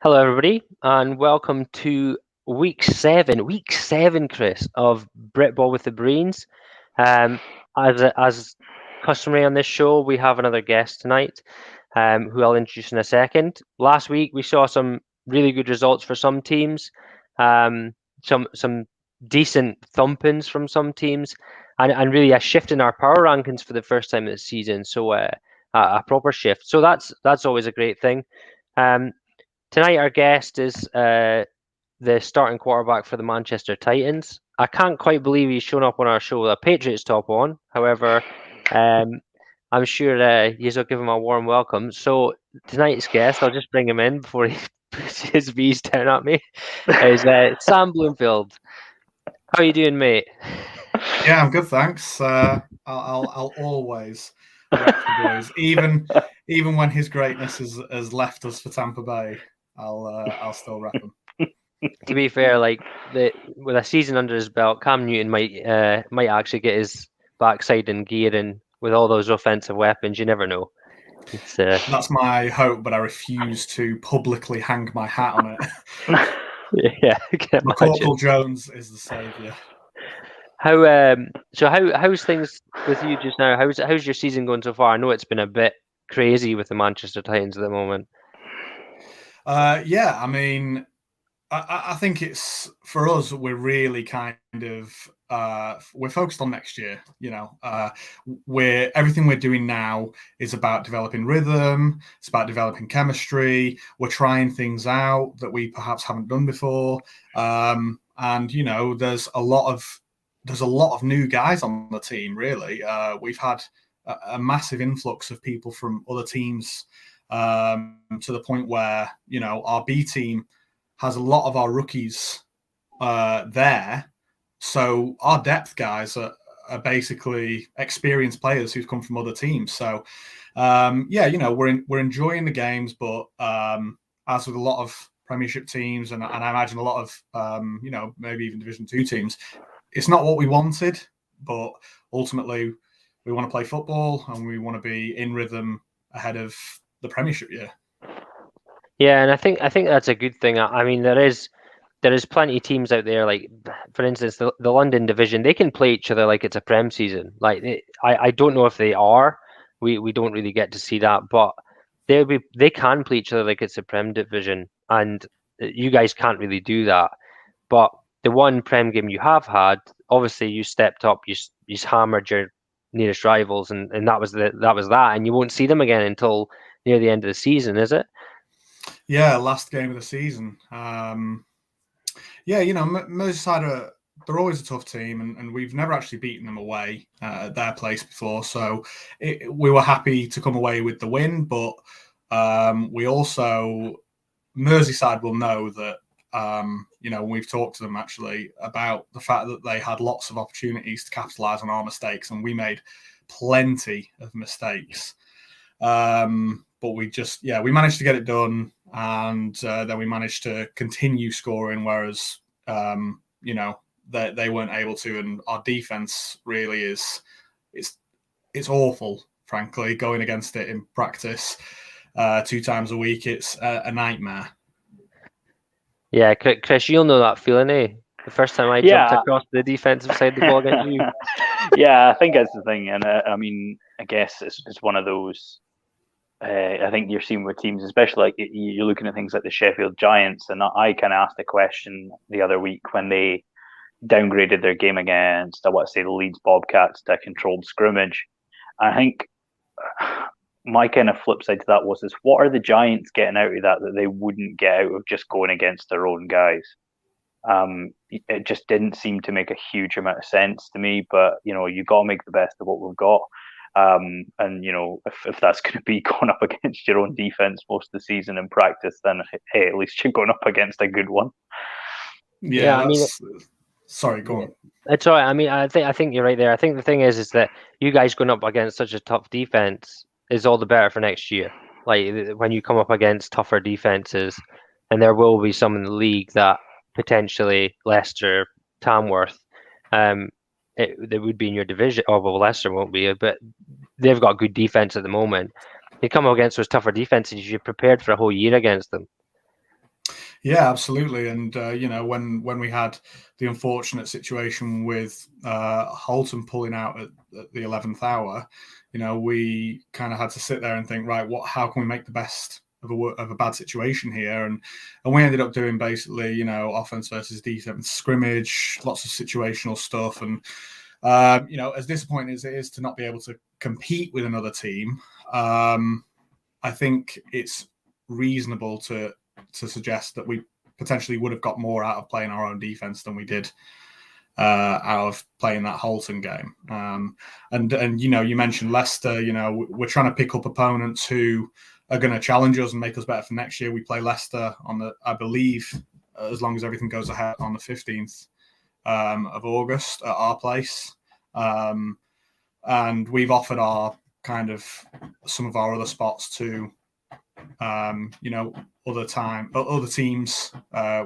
Hello, everybody, and welcome to week seven, Chris, of Britball with the Breens. As customary on this show, we have another guest tonight, who I'll introduce in a second. Last week, we saw some really good results for some teams, some decent thumpings from some teams, and really a shift in our power rankings for the first time this season. So a proper shift. So that's always a great thing. Tonight, our guest is the starting quarterback for the Manchester Titans. I can't quite believe he's shown up on our show with a Patriots top on. However, I'm sure you'll give him a warm welcome. So tonight's guest, I'll just bring him in before he puts his V's down at me, is Sam Bloomfield. How are you doing, mate? Yeah, I'm good, thanks. I'll always rep the boys, even when his greatness has left us for Tampa Bay. I'll still rep him. To be fair, with a season under his belt, Cam Newton might actually get his backside in gear, and with all those offensive weapons, you never know. That's my hope, but I refuse to publicly hang my hat on it. Yeah, McCorkle Jones is the saviour. How's things with you just now? How's your season going so far? I know it's been a bit crazy with the Manchester Titans at the moment. Yeah, I mean, I think it's for us. We're really kind of we're focused on next year. You know, everything we're doing now is about developing rhythm. It's about developing chemistry. We're trying things out that we perhaps haven't done before. And you know, there's a lot of new guys on the team. Really, we've had a massive influx of people from other teams to the point where you know our B team has a lot of our rookies there. So our depth guys are basically experienced players who've come from other teams. So, yeah, you know, we're enjoying the games, but as with a lot of Premiership teams, and I imagine a lot of, you know, maybe even Division 2 teams, it's not what we wanted, but ultimately we want to play football and we want to be in rhythm ahead of the Premiership year. Yeah, and I think that's a good thing. I mean, there is plenty of teams out there, like for instance, the London division. They can play each other like it's a Prem season. I don't know if they are. We don't really get to see that, but they can play each other like it's a Prem division, and you guys can't really do that. But the one Prem game you have had, obviously you stepped up, you hammered your nearest rivals, and that was that, and you won't see them again until near the end of the season, is it? Yeah, last game of the season. Yeah, you know, Merseyside they're always a tough team, and we've never actually beaten them away at their place before. So we were happy to come away with the win, but we also, Merseyside will know that, you know, we've talked to them actually about the fact that they had lots of opportunities to capitalise on our mistakes, and we made plenty of mistakes. But we managed to get it done, and then we managed to continue scoring, whereas you know they weren't able to, and our defense really it's awful, frankly. Going against it in practice 2 times a week, it's a nightmare. Yeah, Chris, you'll know that feeling, eh? The first time I jumped across the defensive side of the ball against you. Yeah, I think that's the thing, and I mean, I guess it's one of those. I think you're seeing with teams, especially like you're looking at things like the Sheffield Giants, and I kind of asked a question the other week when they downgraded their game against, I want to say, the Leeds Bobcats to a controlled scrimmage. I think my kind of flip side to that was what are the Giants getting out of that they wouldn't get out of just going against their own guys? It just didn't seem to make a huge amount of sense to me, but you know, you got to make the best of what we've got. And you know, if that's going to be going up against your own defense most of the season in practice, then hey, at least you're going up against a good one. Yeah, I mean, sorry, go on. It's all right. I mean, I think you're right there. I think the thing is that you guys going up against such a tough defense is all the better for next year. Like when you come up against tougher defenses, and there will be some in the league that potentially Leicester, Tamworth, they would be in your division. Oh, well, Leicester won't be, but they've got good defense at the moment. You come up against those tougher defenses, you're prepared for a whole year against them. Yeah, absolutely. And when we had the unfortunate situation with Holton pulling out at the 11th hour, we kind of had to sit there and think, right, how can we make the best of a bad situation here? And we ended up doing basically, offense versus defense scrimmage, lots of situational stuff. And as disappointing as it is to not be able to compete with another team, I think it's reasonable to suggest that we potentially would have got more out of playing our own defense than we did out of playing that Holton game. And you mentioned Leicester. We're trying to pick up opponents who are going to challenge us and make us better for next year. We play Leicester I believe, as long as everything goes ahead, on the 15th of August at our place. And we've offered some of our other spots to other teams.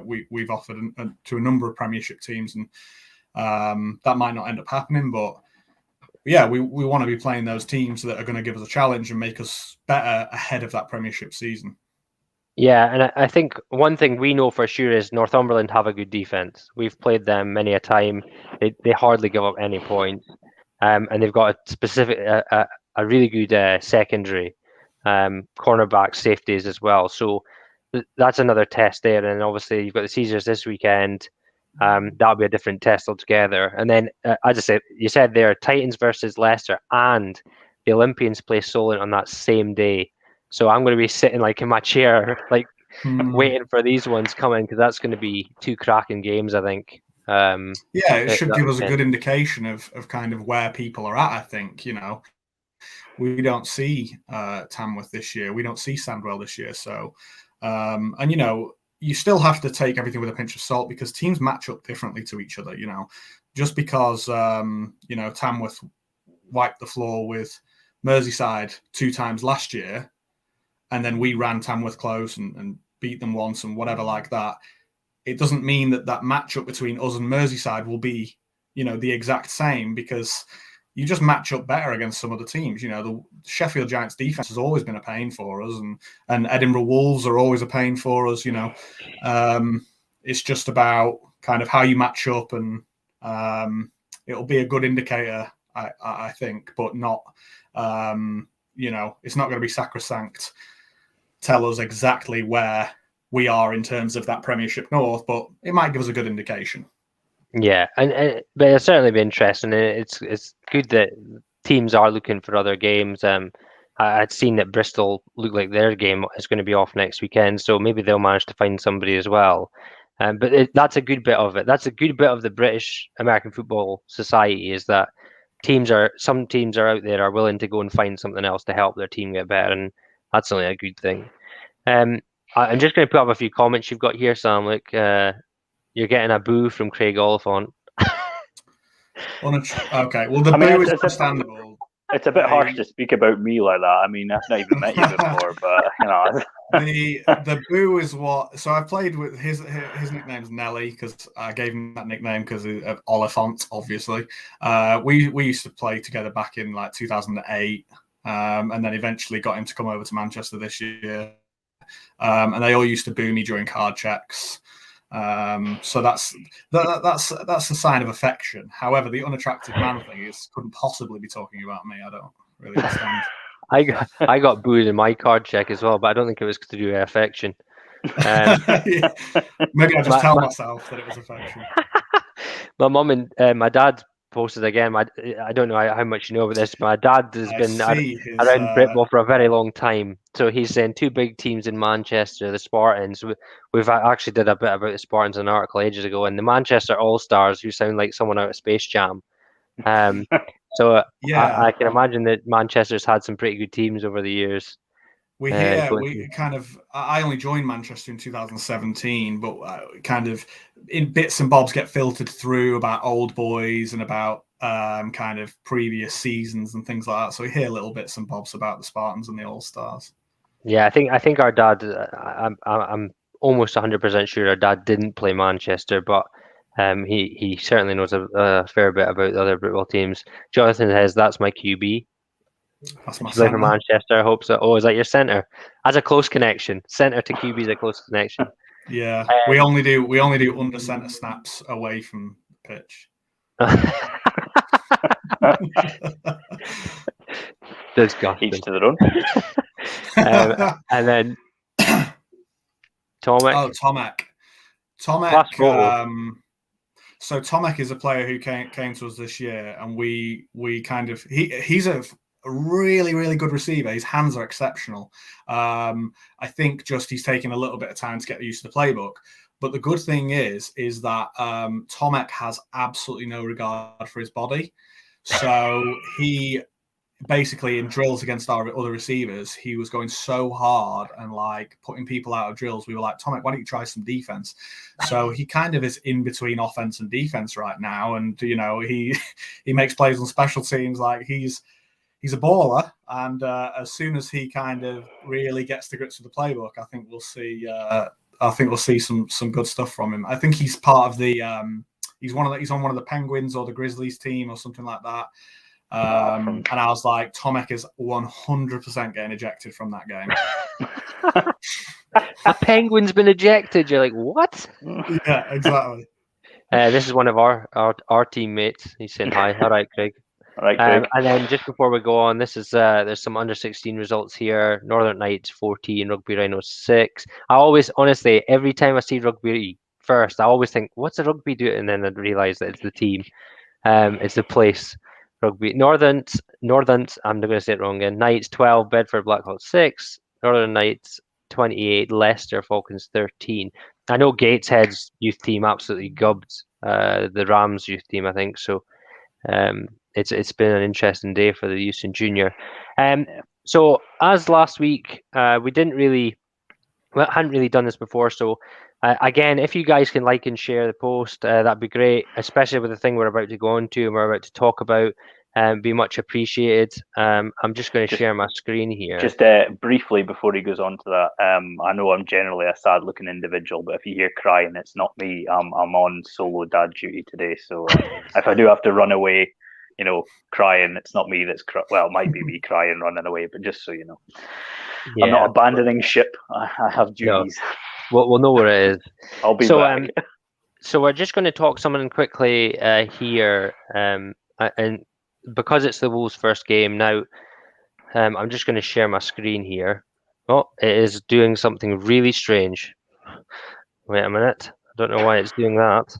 We've offered to a number of Premiership teams, and that might not end up happening. But yeah, we want to be playing those teams that are going to give us a challenge and make us better ahead of that Premiership season. Yeah, and I think one thing we know for sure is Northumberland have a good defence. We've played them many a time. They hardly give up any points, and they've got a really good secondary, cornerback safeties as well. So that's another test there. And obviously you've got the Caesars this weekend. That'll be a different test altogether. And then, as I said, you said there, Titans versus Leicester, and the Olympians play Solent on that same day. So I'm going to be sitting in my chair, waiting for these ones coming, because that's going to be two cracking games, I think. It should give us a good indication of kind of where people are at, I think. We don't see Tamworth this year. We don't see Sandwell this year. So, you still have to take everything with a pinch of salt, because teams match up differently to each other. Just because, Tamworth wiped the floor with Merseyside 2 times last year, and then we ran Tamworth close and beat them once and whatever like that, it doesn't mean that matchup between us and Merseyside will be, the exact same, because you just match up better against some of the teams. The Sheffield Giants defense has always been a pain for us, and Edinburgh Wolves are always a pain for us. It's just about kind of how you match up, and it'll be a good indicator, I think, but not, it's not going to be sacrosanct. Tell us exactly where we are in terms of that Premiership North, but it might give us a good indication. Yeah, but it'll certainly be interesting. It's good that teams are looking for other games. I'd seen that Bristol look like their game is going to be off next weekend, so maybe they'll manage to find somebody as well. But that's a good bit of it. That's a good bit of the British American Football Society, is that some teams are out there are willing to go and find something else to help their team get better, and that's only a good thing. I'm just going to put up a few comments you've got here, Sam. You're getting a boo from Craig Oliphant. Okay, well, the boo is understandable. It's a bit harsh to speak about me like that. I mean, I've not even met you before, but the boo is what. So I played with his nickname's Nelly, because I gave him that nickname because of Oliphant, obviously. We used to play together back in 2008, and then eventually got him to come over to Manchester this year. And they all used to boo me during card checks. So that's a sign of affection. However, the unattractive man thing couldn't possibly be talking about me. I don't really understand. I got booed in my card check as well, but I don't think it was to do with affection. Maybe I just tell myself that it was affection. My mum and my dad posted again. I don't know how much you know about this, but my dad has been around Britball for a very long time. So he's saying 2 big teams in Manchester, the Spartans. We've actually did a bit about the Spartans in an article ages ago, and the Manchester All-Stars, who sound like someone out of Space Jam. So yeah, I can imagine that Manchester's had some pretty good teams over the years. I only joined Manchester in 2017, but kind of in bits and bobs get filtered through about old boys and about kind of previous seasons and things like that. So we hear little bits and bobs about the Spartans and the All-Stars. Yeah, I think our dad, I'm almost 100% sure our dad didn't play Manchester, but he certainly knows a fair bit about the other Britball teams. Jonathan says, that's my QB. That's my play for Manchester. I hope so. Oh, is that your centre? That's a close connection. Centre to QB is a close connection. Yeah, we only do under centre snaps away from pitch. Disgusting. Each to their own. And then Tomek. Oh, Tomek. So Tomek is a player who came to us this year, and we kind of he's a really, really good receiver. His hands are exceptional. I think just he's taking a little bit of time to get used to the playbook. But the good thing is that Tomek has absolutely no regard for his body. So he basically in drills against our other receivers, he was going so hard and like putting people out of drills. We were like, Tomek, why don't you try some defense? So he kind of is in between offense and defense right now. And, you know, he makes plays on special teams. Like he's a baller. And as soon as he kind of really gets to grips with the playbook, I think we'll see some good stuff from him. I think he's part of the he's on one of the Penguins or the Grizzlies team or something like that. And I was like, Tomek is 100% getting ejected from that game. A Penguin's been ejected. You're like, what? Yeah, exactly. This is one of our teammates. He's saying hi. All right, Craig. All right, Craig. And then just before we go on, this is there's some under 16 results here. Northern Knights 14, Rugby Rhinos 6. I always, honestly, every time I see rugby first, I always think, what's the rugby do? And then I realise that it's the team. It's the place. Rugby Northerns, I'm not going to say it wrong again. Knights 12, Bedford Blackhawks 6, Northern Knights 28, Leicester Falcons 13. I know Gateshead's youth team absolutely gubbed the Rams youth team, I think. So it's been an interesting day for the youth and junior. So as last week, we hadn't really done this before. So again, if you guys can like and share the post, that'd be great, especially with the thing we're about to go on to and we're about to talk about. Be much appreciated. I'm just going to share my screen here. Just briefly before he goes on to that, I know I'm generally a sad-looking individual, but if you hear crying, it's not me. I'm on solo dad duty today, so if I do have to run away, you know, crying, it's not me that's well, it might be me crying, running away, but just so you know, yeah. I'm not abandoning ship. I have duties. No. We'll know where it is. I'll be back. So we're just going to talk something quickly here, and because it's the Wolves' first game now, I'm just going to share my screen here. Oh, it is doing something really strange. Wait a minute. I don't know why it's doing that.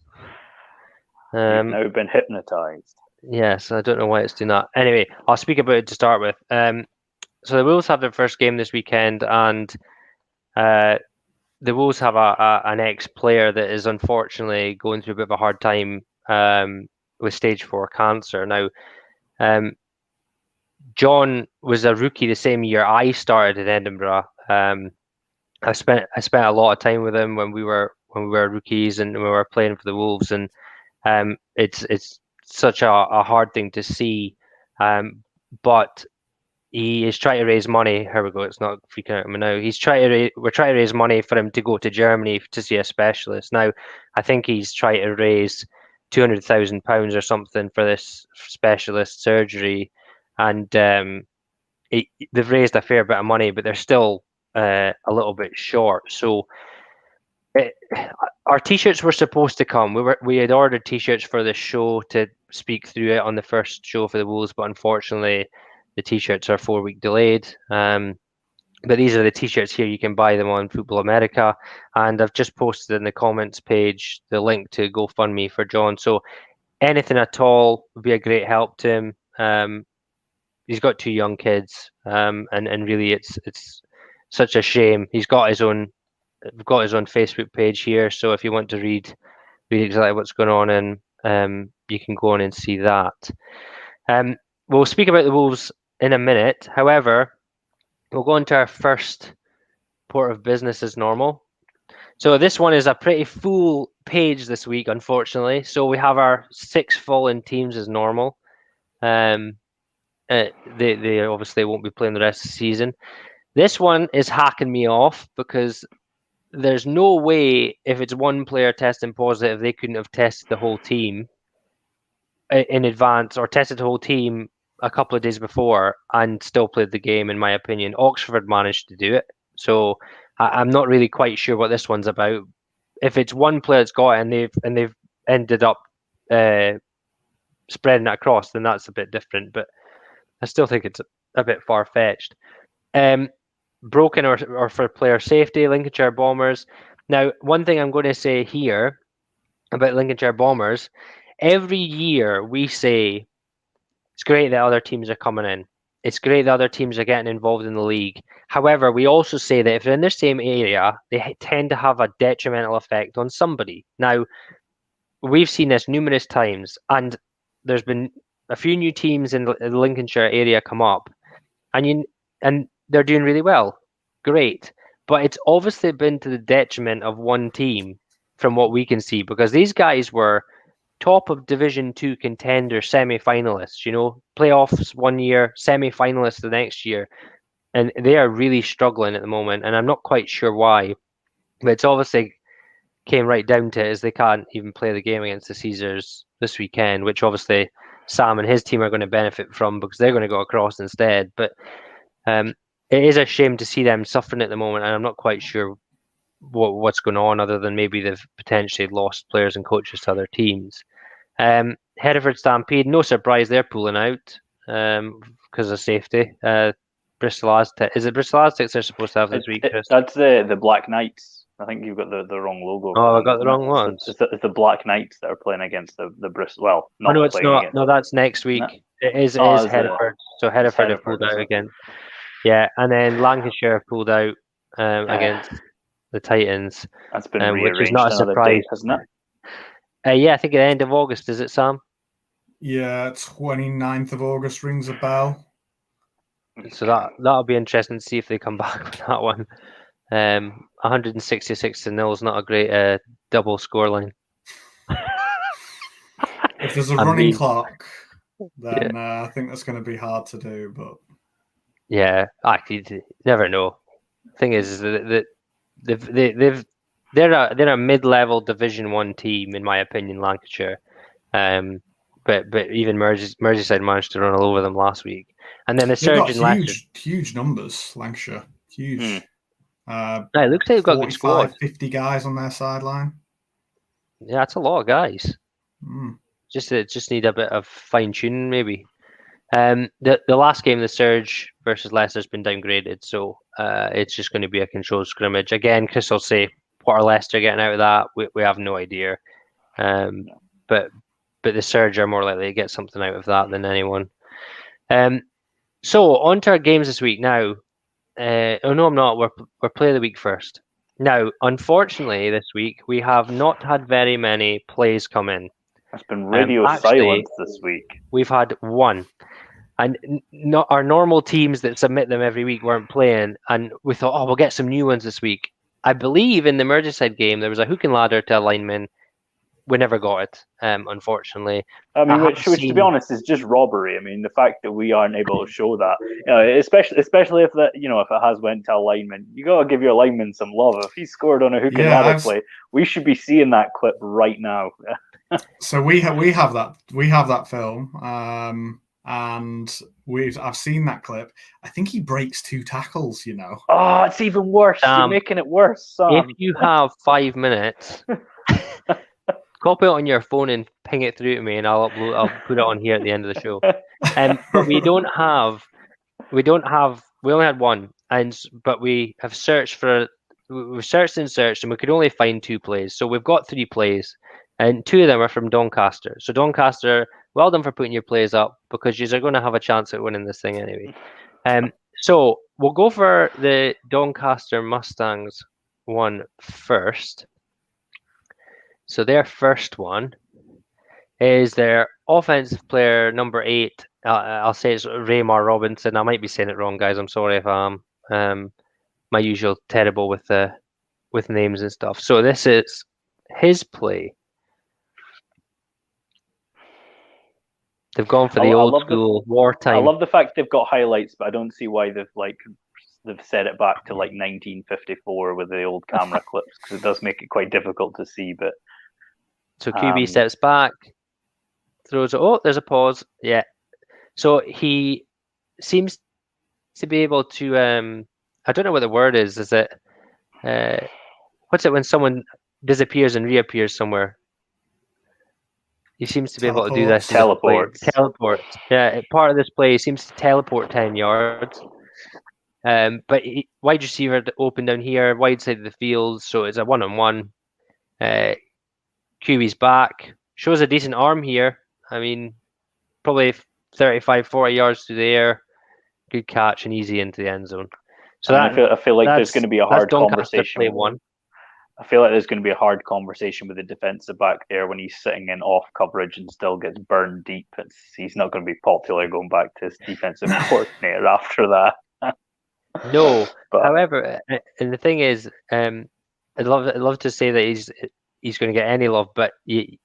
You've now been hypnotized. Yes, I don't know why it's doing that. Anyway, I'll speak about it to start with. So the Wolves have their first game this weekend, and the Wolves have an ex-player that is unfortunately going through a bit of a hard time with stage 4 cancer. Now, John was a rookie the same year I started in Edinburgh. I spent a lot of time with him when we were rookies and we were playing for the Wolves, and it's such a hard thing to see. But he is trying to raise money. Here we go. It's not freaking out at me now. We're trying to raise money for him to go to Germany to see a specialist. Now, I think he's trying to raise £200,000 or something for this specialist surgery, and they've raised a fair bit of money, but they're still a little bit short. So our t-shirts were supposed to come. We had ordered t-shirts for the show to speak through it on the first show for the Wolves, but unfortunately the t-shirts are 4-week delayed. But these are the t-shirts here. You can buy them on Football America, and I've just posted in the comments page the link to GoFundMe for John. So anything at all would be a great help to him. He's got 2 young kids, and really it's such a shame. He's got his own Facebook page here, so if you want to read exactly what's going on, and you can go on and see that. We'll speak about the Wolves in a minute. However, we'll go into our first port of business as normal. So this one is a pretty full page this week, unfortunately. So we have our 6 fallen teams as normal. They obviously won't be playing the rest of the season. This one is hacking me off because there's no way, if it's one player testing positive, they couldn't have tested the whole team in advance or tested the whole team a couple of days before and still played the game, in my opinion. Oxford managed to do it. So I'm not really quite sure what this one's about. if it's one player that's got it and they've ended up spreading it across, then that's a bit different. But I still think it's a bit far fetched. Broken or for player safety, Lincolnshire Bombers. Now, one thing I'm going to say here about Lincolnshire Bombers, every year we say it's great that other teams are coming in. It's great that other teams are getting involved in the league. However, we also say that if they're in the same area, they tend to have a detrimental effect on somebody. Now, we've seen this numerous times, and there's been a few new teams in the Lincolnshire area come up, and they're doing really well. Great. But it's obviously been to the detriment of one team from what we can see, because these guys were top of Division 2 contender semi-finalists, playoffs one year, semi-finalists the next year. And they are really struggling at the moment, and I'm not quite sure why. But it's obviously came right down to it is they can't even play the game against the Caesars this weekend, which obviously Sam and his team are going to benefit from because they're going to go across instead. But it is a shame to see them suffering at the moment, and I'm not quite sure what's going on, other than maybe they've potentially lost players and coaches to other teams. Hereford Stampede, no surprise they're pulling out because of safety. Bristol Aztecs, is it Bristol Aztecs they're supposed to have this week, Chris? That's the Black Knights. I think you've got the wrong logo. Oh, I got the wrong ones. It's the Black Knights that are playing against the Bristol. Well, not no, it's not. Against. No, that's next week. No. It is Hereford. So Hereford have pulled out again. Yeah, and then Lancashire have pulled out against the Titans. That's been rearranged, which is not a surprise, date, hasn't it? Yeah, I think at the end of August, is it, Sam? Yeah, 29th of August rings a bell. So that'll be interesting to see if they come back with that one. 166-0 is not a great double scoreline. If there's a running clock, then I think that's going to be hard to do. But yeah, actually, you never know. Thing is that they're a mid-level Division 1 team, in my opinion, Lancashire. But even Merseyside managed to run all over them last week. And then the surge in Leicester. Huge numbers, Lancashire. Huge. It looks like they've got a good squad. 50 guys on their sideline. Yeah, that's a lot of guys. Mm. Just need a bit of fine-tuning, maybe. The last game, the Surge versus Leicester, has been downgraded, so it's just going to be a controlled scrimmage. Again, Chris will say, what are Leicester getting out of that? We have no idea. But the Surge are more likely to get something out of that than anyone. So on to our games this week now. Oh no, I'm not. We're play of the week first. Now, unfortunately, this week we have not had very many plays come in. It's been radio silence this week. We've had one, and not our normal teams that submit them every week weren't playing, and we thought, we'll get some new ones this week. I believe in the Merseyside game there was a hook and ladder to a lineman. We never got it, unfortunately. I mean, which to be honest is just robbery. I mean, the fact that we aren't able to show that, especially if that, if it has went to a lineman, you got to give your lineman some love. If he scored on a hook and ladder play, we should be seeing that clip right now. So we have that film, and I've seen that clip. I think he breaks 2 tackles. Oh, it's even worse. You're making it worse. Sam. If you have 5 minutes. Copy it on your phone and ping it through to me, and I'll put it on here at the end of the show. But we only had one, but we have searched, and we could only find 2 plays. So we've got 3 plays, and 2 of them are from Doncaster. So Doncaster, well done for putting your plays up, because you're going to have a chance at winning this thing anyway. So we'll go for the Doncaster Mustangs one first. So their first one is their offensive player number 8. I'll say it's Raymar Robinson. I might be saying it wrong, guys. I'm sorry if I'm my usual terrible with names and stuff. So this is his play. They've gone for the old school wartime. I love the fact they've got highlights, but I don't see why they've set it back to 1954 with the old camera clips, because it does make it quite difficult to see. But so QB steps back, throws it. Oh, there's a pause. Yeah. So he seems to be able to. I don't know what the word is. Is it? What's it when someone disappears and reappears somewhere. He seems to be able to do this. Teleports. Yeah, part of this play he seems to teleport 10 yards. But wide receiver open down here, wide side of the field, so it's a 1-on-1. QB's back. Shows a decent arm here. I mean, probably 35, 40 yards through the air. Good catch and easy into the end zone. So I feel like there's going to be a hard conversation. Play one. I feel like there's going to be a hard conversation with the defensive back there when he's sitting in off coverage and still gets burned deep. He's not going to be popular going back to his defensive coordinator after that. No, however, and the thing is, I'd love to say that he's going to get any love, but you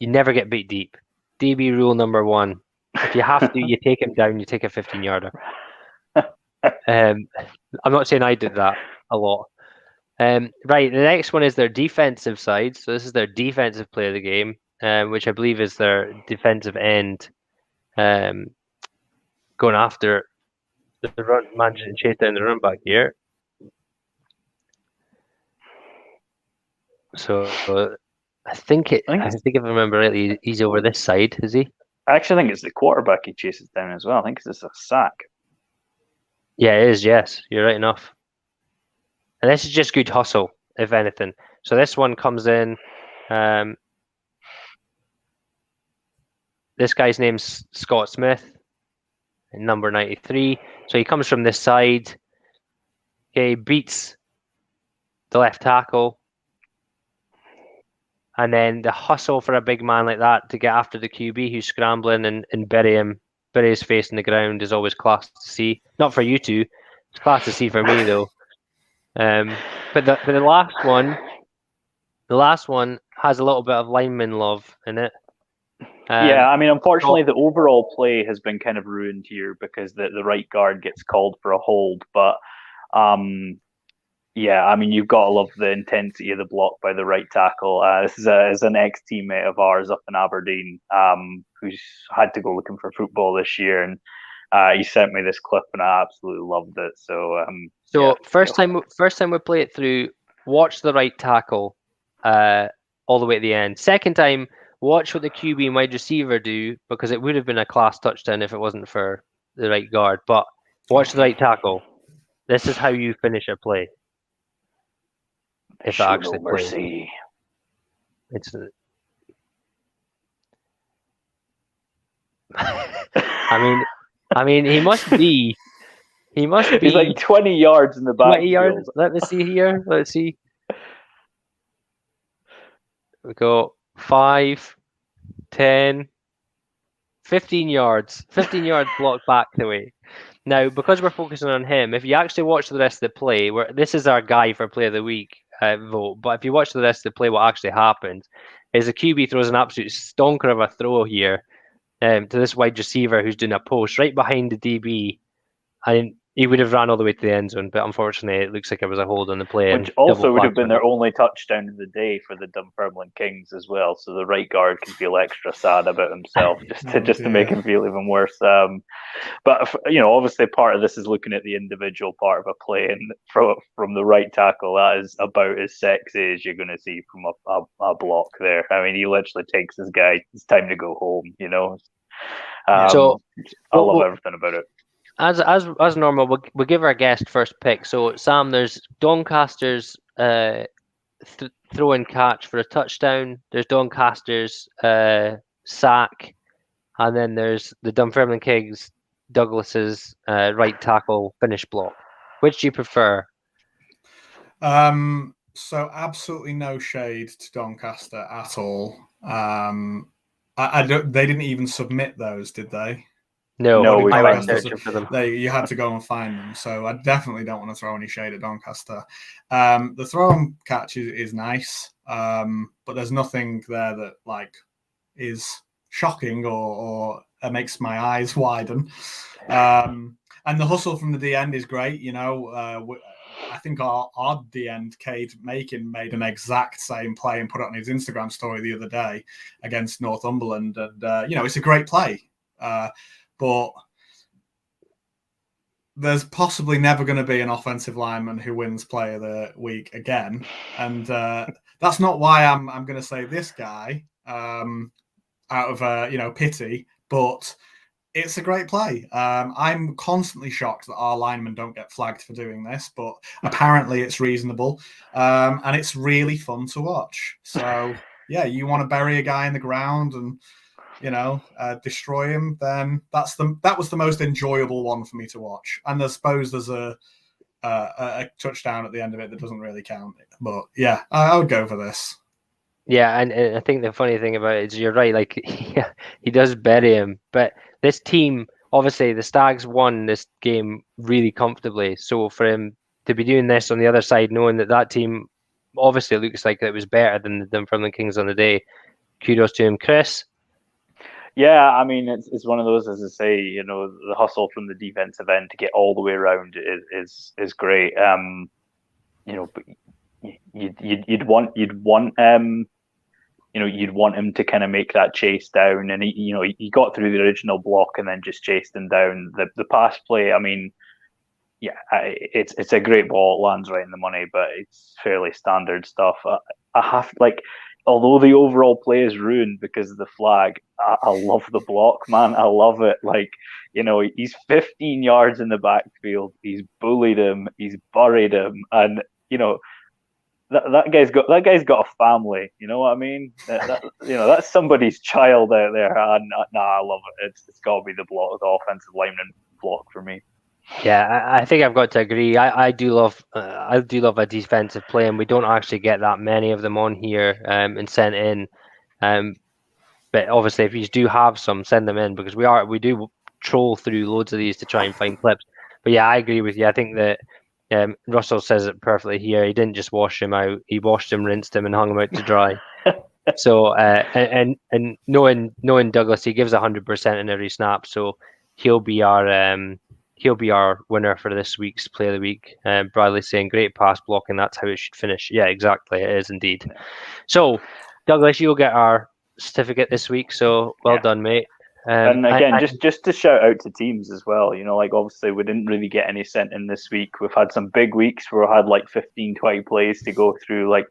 never get beat deep. DB rule number 1: if you have to, you take him down. You take a 15-yarder. I'm not saying I did that a lot. Right, the next one is their defensive side. So this is their defensive play of the game, which I believe is their defensive end, going after the run, managing to chase down the run back here. So I think if I remember rightly, he's over this side, is he? I actually think it's the quarterback he chases down as well. I think it's a sack. Yeah, it is. Yes, you're right enough. And this is just good hustle, if anything. So this one comes in. This guy's name's Scott Smith, number 93. So he comes from this side. Okay, beats the left tackle. And then the hustle for a big man like that to get after the QB who's scrambling and bury his face in the ground is always class to see. Not for you two. It's class to see for me, though. But the last one has a little bit of lineman love in it. Yeah, I mean, unfortunately, the overall play has been kind of ruined here because the right guard gets called for a hold. But yeah, I mean, you've got to love the intensity of the block by the right tackle. This is an ex-teammate of ours up in Aberdeen who's had to go looking for football this year, and he sent me this clip, and I absolutely loved it. So, first time we play it through, watch the right tackle all the way at the end. Second time, watch what the QB and wide receiver do, because it would have been a class touchdown if it wasn't for the right guard. But watch the right tackle. This is how you finish a play. If it actually plays. It's. I mean, he must be. He's like 20 yards in the back. 20 yards. Let me see here. Let's see. We go 5, 10, 15 yards. 15 yards blocked back the way. Now, because we're focusing on him, if you actually watch the rest of the play, this is our guy for play of the week vote, but if you watch the rest of the play, what actually happens is the QB throws an absolute stonker of a throw here to this wide receiver who's doing a post right behind the DB, and he would have ran all the way to the end zone, but unfortunately it looks like it was a hold on the play. Which also would have been their only touchdown of the day for the Dunfermline Kings as well, so the right guard can feel extra sad about himself just to make him feel even worse. But obviously part of this is looking at the individual part of a play, and from the right tackle, that is about as sexy as you're going to see from a block there. I mean, he literally takes his guy. It's time to go home. So I love everything about it. As normal, we'll give our guest first pick. So, Sam, there's Doncaster's throw and catch for a touchdown. There's Doncaster's sack. And then there's the Dunfermline Kings, Douglas's right tackle finish block. Which do you prefer? So, absolutely no shade to Doncaster at all. They didn't even submit those, did they? No, I went searching for them. You had to go and find them. So I definitely don't want to throw any shade at Doncaster. The throw and catch is nice, but there's nothing there that is shocking or makes my eyes widen. And the hustle from the D end is great. I think our D end, Cade Makin, made an exact same play and put it on his Instagram story the other day against Northumberland, and it's a great play. But there's possibly never going to be an offensive lineman who wins Player of the Week again. And that's not why I'm going to say this guy out of pity, but it's a great play. I'm constantly shocked that our linemen don't get flagged for doing this, but apparently it's reasonable, and it's really fun to watch. So yeah, you want to bury a guy in the ground and destroy him, then that was the most enjoyable one for me to watch. And I suppose there's a touchdown at the end of it that doesn't really count. But yeah, I would go for this. Yeah, and I think the funny thing about it is you're right. Like he does bury him, but this team, obviously, the Stags won this game really comfortably. So for him to be doing this on the other side, knowing that team obviously looks like it was better than the Dunfermline Kings on the day, kudos to him, Chris. Yeah, I mean it's one of those, as I say, the hustle from the defensive end to get all the way around is great. But you'd want you'd want him to kind of make that chase down, and he got through the original block and then just chased him down. The pass play, I mean, yeah, it's a great ball. It lands right in the money, but it's fairly standard stuff. I have although the overall play is ruined because of the flag, I love the block, man. I love it. He's 15 yards in the backfield. He's bullied him. He's buried him, and that guy's got a family. You know what I mean? That's somebody's child out there. And I love it. It's got to be the offensive lineman block for me. Yeah, I think I've got to agree. I do love a defensive play, and we don't actually get that many of them on here and sent in. But obviously, if you do have some, send them in, because we do troll through loads of these to try and find clips. But yeah, I agree with you. I think that Russell says it perfectly here. He didn't just wash him out; he washed him, rinsed him, and hung him out to dry. So and knowing Douglas, he gives 100% in every snap. So he'll be our winner for this week's Play of the Week. Bradley saying great pass blocking. That's how it should finish. Yeah, exactly. It is indeed. So Douglas, you'll get our certificate this week. So well done, mate. And again, just to shout out to teams as well, obviously we didn't really get any sent in this week. We've had some big weeks where we had 15, 20 plays to go through.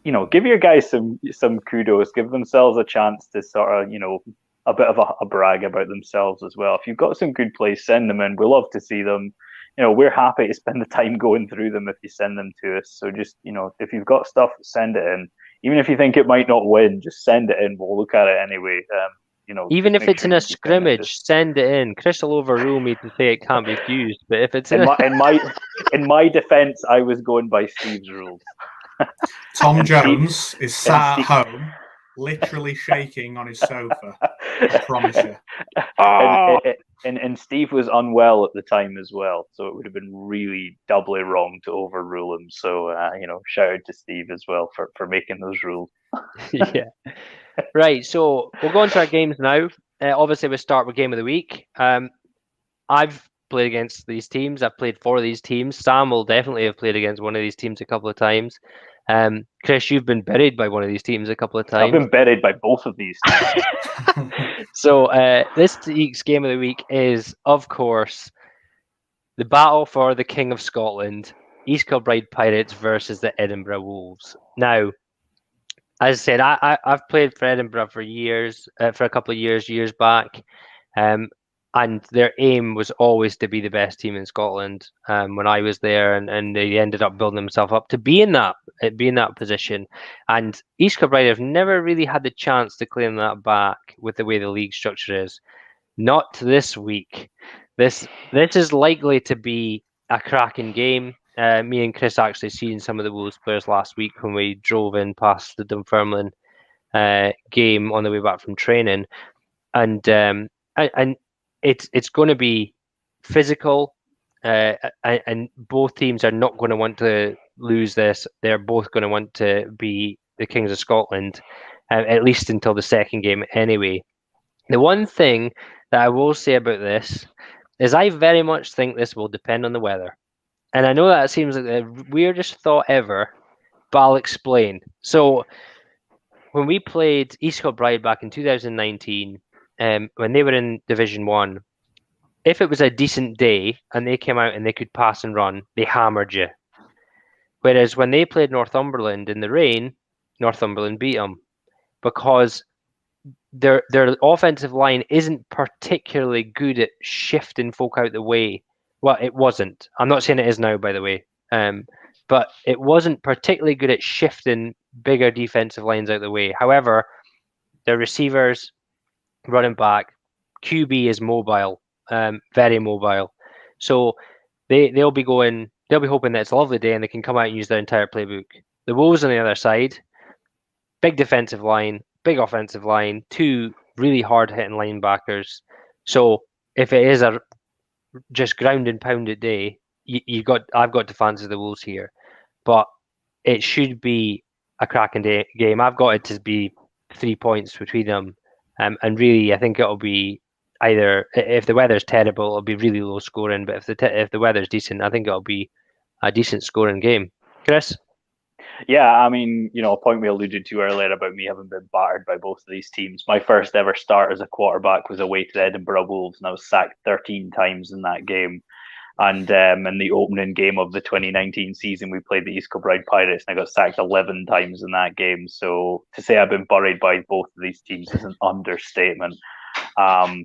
Give your guys some kudos, give themselves a chance to sort of, a bit of a brag about themselves as well. If you've got some good plays, send them in. We love to see them. We're happy to spend the time going through them if you send them to us. So just, if you've got stuff, send it in. Even if you think it might not win, just send it in. We'll look at it anyway. Even if it's in a scrimmage, send it in. Chris will overrule me to say it can't be used, but if it's in my defence, I was going by Steve's rules. Tom Jones is sat at home, literally shaking on his sofa. I promise you. And Steve was unwell at the time as well, so it would have been really doubly wrong to overrule him. So shout out to Steve as well for making those rules. Yeah. Right, so we'll go on to our games now. Obviously, we'll start with Game of the Week. I've played against these teams. I've played for these teams. Sam will definitely have played against one of these teams a couple of times. Chris, you've been buried by one of these teams a couple of times. I've been buried by both of these teams. So this week's Game of the Week is, of course, the battle for the King of Scotland, East Kilbride Pirates versus the Edinburgh Wolves. Now, as I said, I've played for Edinburgh for years, for a couple of years back, and their aim was always to be the best team in Scotland. When I was there, and they ended up building themselves up to be in that position. And East Kilbride have never really had the chance to claim that back with the way the league structure is. Not this week. This is likely to be a cracking game. Me and Chris actually seen some of the Wolves players last week when we drove in past the Dunfermline game on the way back from training, and it's going to be physical, and both teams are not going to want to lose this. They're both going to want to be the Kings of Scotland, at least until the second game anyway. The one thing that I will say about this is I very much think this will depend on the weather. And I know that seems like the weirdest thought ever, but I'll explain. So when we played East Kilbride back in 2019, when they were in Division 1, if it was a decent day and they came out and they could pass and run, they hammered you. Whereas when they played Northumberland in the rain, Northumberland beat them because their offensive line isn't particularly good at shifting folk out the way. Well, it wasn't. I'm not saying it is now, by the way. But it wasn't particularly good at shifting bigger defensive lines out the way. However, their receivers, running back, QB is mobile, very mobile. So they'll be hoping that it's a lovely day and they can come out and use their entire playbook. The Wolves on the other side, big defensive line, big offensive line, two really hard hitting linebackers. So if it is a just ground and pound it day, I've got to fancy the Wolves here, but it should be a cracking game. I've got it to be 3 points between them, and really I think it'll be either if the weather's terrible, it'll be really low scoring. But if the weather's decent, I think it'll be a decent scoring game. Chris? Yeah, I mean, a point we alluded to earlier about me having been battered by both of these teams. My first ever start as a quarterback was away to the Edinburgh Wolves, and I was sacked 13 times in that game. And in the opening game of the 2019 season, we played the East Kilbride Pirates, and I got sacked 11 times in that game. So to say I've been buried by both of these teams is an understatement.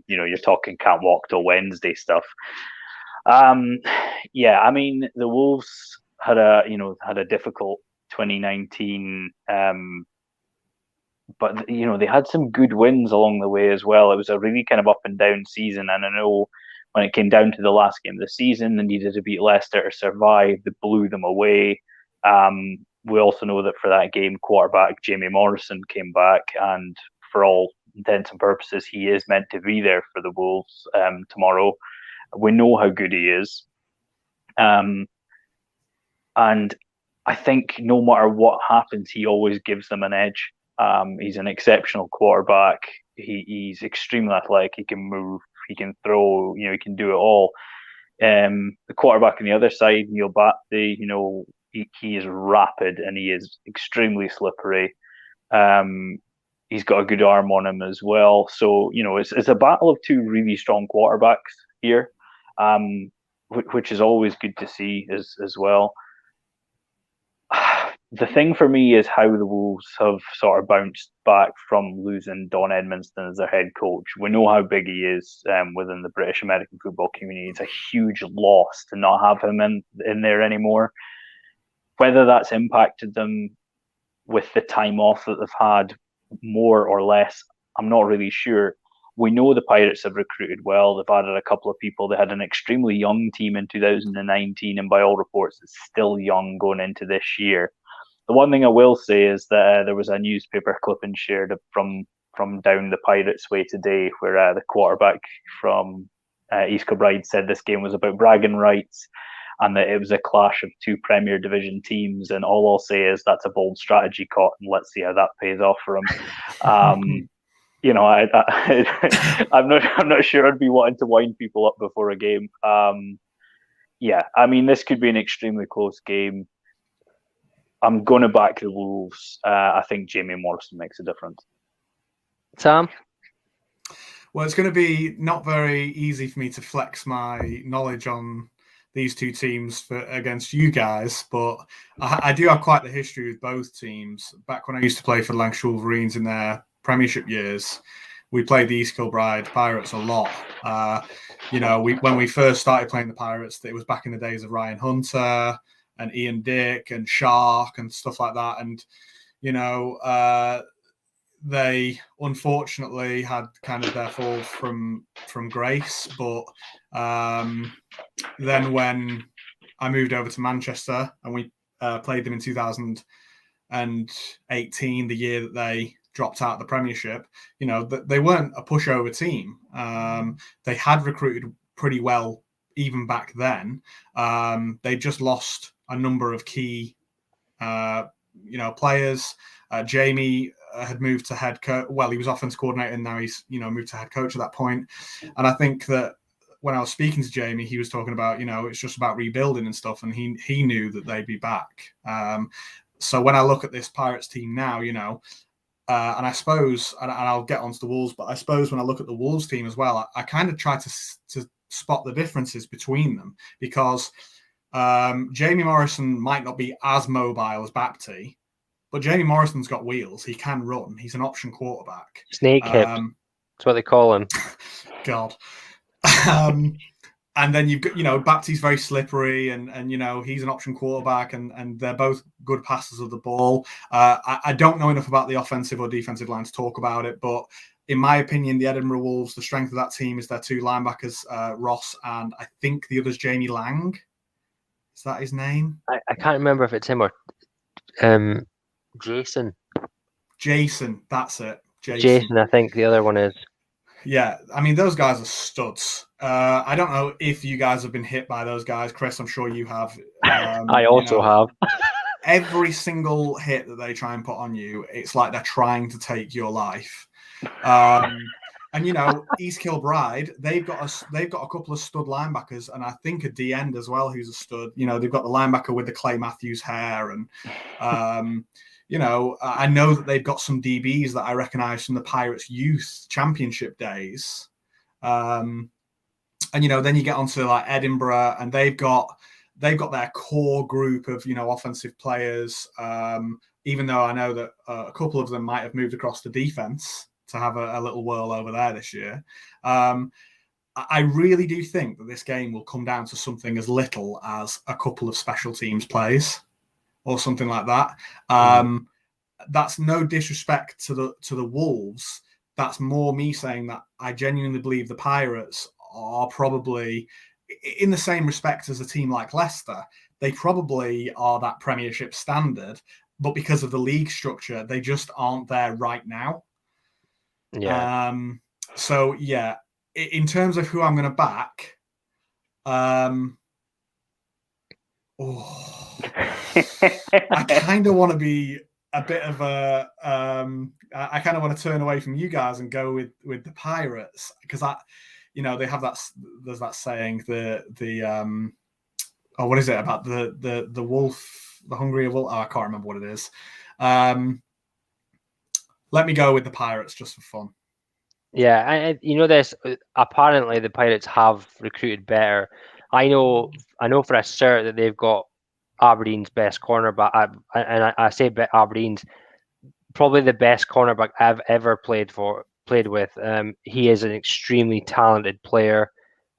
You're talking can't walk till Wednesday stuff. Yeah, I mean, the Wolves had a difficult 2019, but they had some good wins along the way as well. It was a really kind of up and down season, and I know when it came down to the last game of the season, they needed to beat Leicester to survive. They blew them away. We also know that for that game, quarterback Jamie Morrison came back, and for all intents and purposes, he is meant to be there for the Wolves tomorrow. We know how good he is. And I think no matter what happens, he always gives them an edge. He's an exceptional quarterback. He's extremely athletic. He can move. He can throw. He can do it all. The quarterback on the other side, Neil Batty, he is rapid and he is extremely slippery. He's got a good arm on him as well. So it's a battle of two really strong quarterbacks here, which is always good to see as well. The thing for me is how the Wolves have sort of bounced back from losing Don Edmonston as their head coach. We know how big he is within the British American football community. It's a huge loss to not have him in there anymore. Whether that's impacted them with the time off that they've had more or less, I'm not really sure. We know the Pirates have recruited well. They've added a couple of people. They had an extremely young team in 2019, and by all reports, it's still young going into this year. The one thing I will say is that there was a newspaper clipping shared from down the Pirates' way today, where the quarterback from East Kilbride said this game was about bragging rights and that it was a clash of two Premier Division teams. And all I'll say is that's a bold strategy, Cotton. Let's see how that pays off for him. I'm not sure I'd be wanting to wind people up before a game. Yeah, I mean, this could be an extremely close game. I'm going to back the Wolves. I think Jamie Morrison makes a difference. Sam? Well, it's going to be not very easy for me to flex my knowledge on these two teams against you guys, but I do have quite the history with both teams. Back when I used to play for the Lancashire Wolverines in their Premiership years, we played the East Kilbride Pirates a lot. When we first started playing the Pirates, it was back in the days of Ryan Hunter and Ian Dick and Shark and stuff like that. And, they unfortunately had kind of their fall from grace. But then when I moved over to Manchester and we played them in 2018, the year that they dropped out of the Premiership, they weren't a pushover team. They had recruited pretty well even back then. They just lost a number of key, players. Jamie had moved to head coach. Well, he was offense coordinator, and now he's moved to head coach at that point. And I think that when I was speaking to Jamie, he was talking about it's just about rebuilding and stuff, and he knew that they'd be back. So when I look at this Pirates team now, and I suppose, and I'll get onto the Wolves, but I suppose when I look at the Wolves team as well, I kind of try to spot the differences between them, because Jamie Morrison might not be as mobile as Bapty, but Jamie Morrison's got wheels. He can run. He's an option quarterback. Snake hip. That's what they call him. God. And then you've got, Bapty's very slippery and he's an option quarterback and they're both good passers of the ball. I don't know enough about the offensive or defensive line to talk about it, but in my opinion, the Edinburgh Wolves, the strength of that team is their two linebackers, Ross, and I think the other's Jamie Lang. Is that his name? I can't remember if it's him or Jason. Jason, that's it. Jason, I think the other one is. Yeah, I mean, those guys are studs. I don't know if you guys have been hit by those guys. Chris, I'm sure you have. I also have. Every single hit that they try and put on you, it's like they're trying to take your life. And East Kilbride, they've got a couple of stud linebackers, and I think a D end as well who's a stud. They've got the linebacker with the Clay Matthews hair, and I know that they've got some DBs that I recognise from the Pirates Youth Championship days. And then you get onto like Edinburgh, and they've got their core group of offensive players. Even though I know that a couple of them might have moved across to defense to have a little whirl over there this year. I really do think that this game will come down to something as little as a couple of special teams plays or something like that. That's no disrespect to the Wolves. That's more me saying that I genuinely believe the Pirates are probably in the same respect as a team like Leicester. They probably are that Premiership standard, but because of the league structure, they just aren't there right now. Yeah. So yeah, in terms of who I'm going to back, I kind of want to be a bit of a. I kind of want to turn away from you guys and go with the Pirates because they have that. There's that saying what is it about the wolf, the hungrier wolf? I can't remember what it is. Let me go with the Pirates just for fun. Yeah, this. Apparently, the Pirates have recruited better. I know for a cert that they've got Aberdeen's best cornerback, and I say Aberdeen's probably the best cornerback I've ever played with. He is an extremely talented player.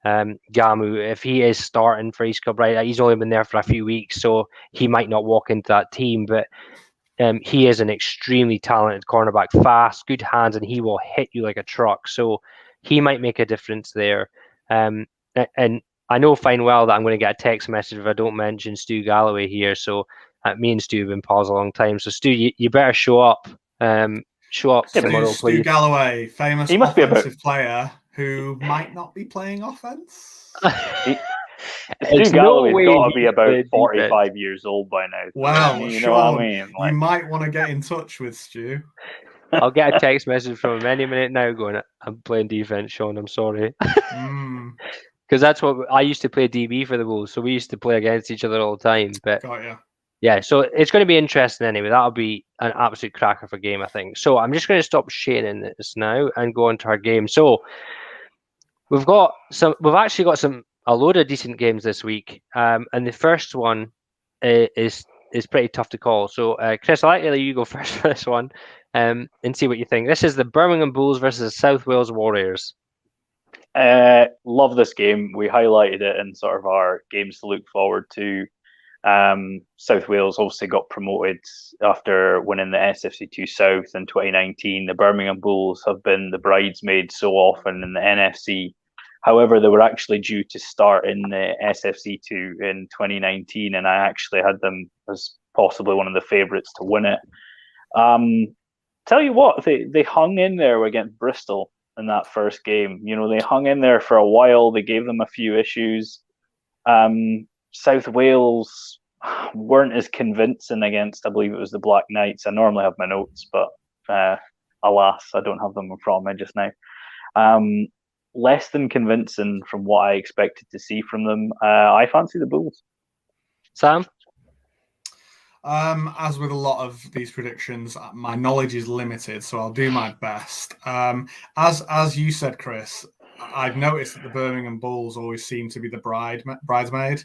Gamu, if he is starting for East Kilbride, he's only been there for a few weeks, so he might not walk into that team, but. He is an extremely talented cornerback, fast, good hands, and he will hit you like a truck. So he might make a difference there. And I know fine well that I'm going to get a text message if I don't mention Stu Galloway here. So me and Stu have been pals a long time. So Stu, you better show up. Show up tomorrow, please. Stu Galloway, famous offensive player who might not be playing offense. Stu Galloway's got to be about 45 years old by now. Wow, you know what I mean? You might want to get in touch with Stu. I'll get a text message from him any minute now going, I'm playing defense, Sean, I'm sorry. Because that's what I used to play DB for the Wolves, so we used to play against each other all the time. But yeah, so it's going to be interesting anyway. That'll be an absolute cracker of a game, I think. So I'm just going to stop sharing this now and go into our game. So we've actually got a load of decent games this week, and the first one is pretty tough to call. So, Chris, I'd like to let you go first for this one, and see what you think. This is the Birmingham Bulls versus the South Wales Warriors. Love this game. We highlighted it in sort of our games to look forward to. South Wales obviously got promoted after winning the SFC2 South in 2019. The Birmingham Bulls have been the bridesmaids so often in the NFC. However, they were actually due to start in the SFC2 in 2019, and I actually had them as possibly one of the favourites to win it. Tell you what, they hung in there against Bristol in that first game. They hung in there for a while. They gave them a few issues. South Wales weren't as convincing against, I believe it was the Black Knights. I normally have my notes, but alas, I don't have them in front of me just now. Less than convincing from what I expected to see from them. I fancy the Bulls. Sam? As with a lot of these predictions, my knowledge is limited, so I'll do my best. As you said, Chris, I've noticed that the Birmingham Bulls always seem to be the bridesmaid.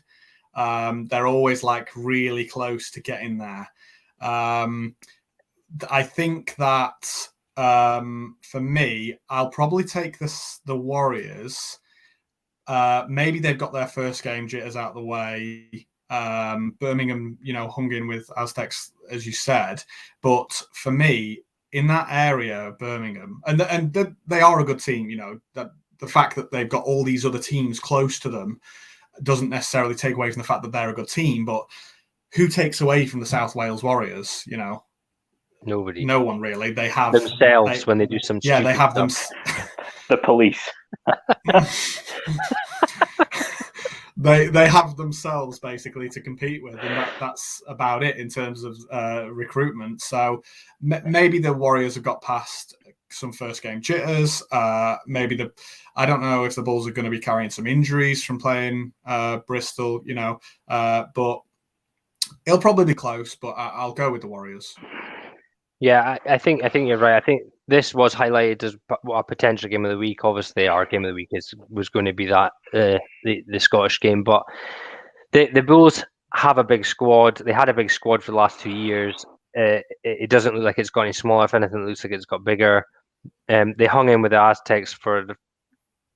They're always like really close to getting there. I think that for me, I'll probably take the Warriors. Maybe they've got their first game jitters out of the way. Birmingham, hung in with Aztecs, as you said. But for me, in that area, Birmingham, and they are a good team. That the fact that they've got all these other teams close to them doesn't necessarily take away from the fact that they're a good team. But who takes away from the South Wales Warriors? Nobody. No one really. They have themselves when they do some. Yeah, they have stuff. The police. They have themselves basically to compete with, and that's about it in terms of recruitment. So maybe the Warriors have got past some first game jitters. Maybe I don't know if the Bulls are going to be carrying some injuries from playing Bristol, but it'll probably be close. But I'll go with the Warriors. Yeah, I think you're right. I think this was highlighted as a potential game of the week. Obviously, our game of the week was going to be that the Scottish game, but the Bulls have a big squad. They had a big squad for the last 2 years. It doesn't look like it's got any smaller. If anything, it looks like it's got bigger. They hung in with the Aztecs for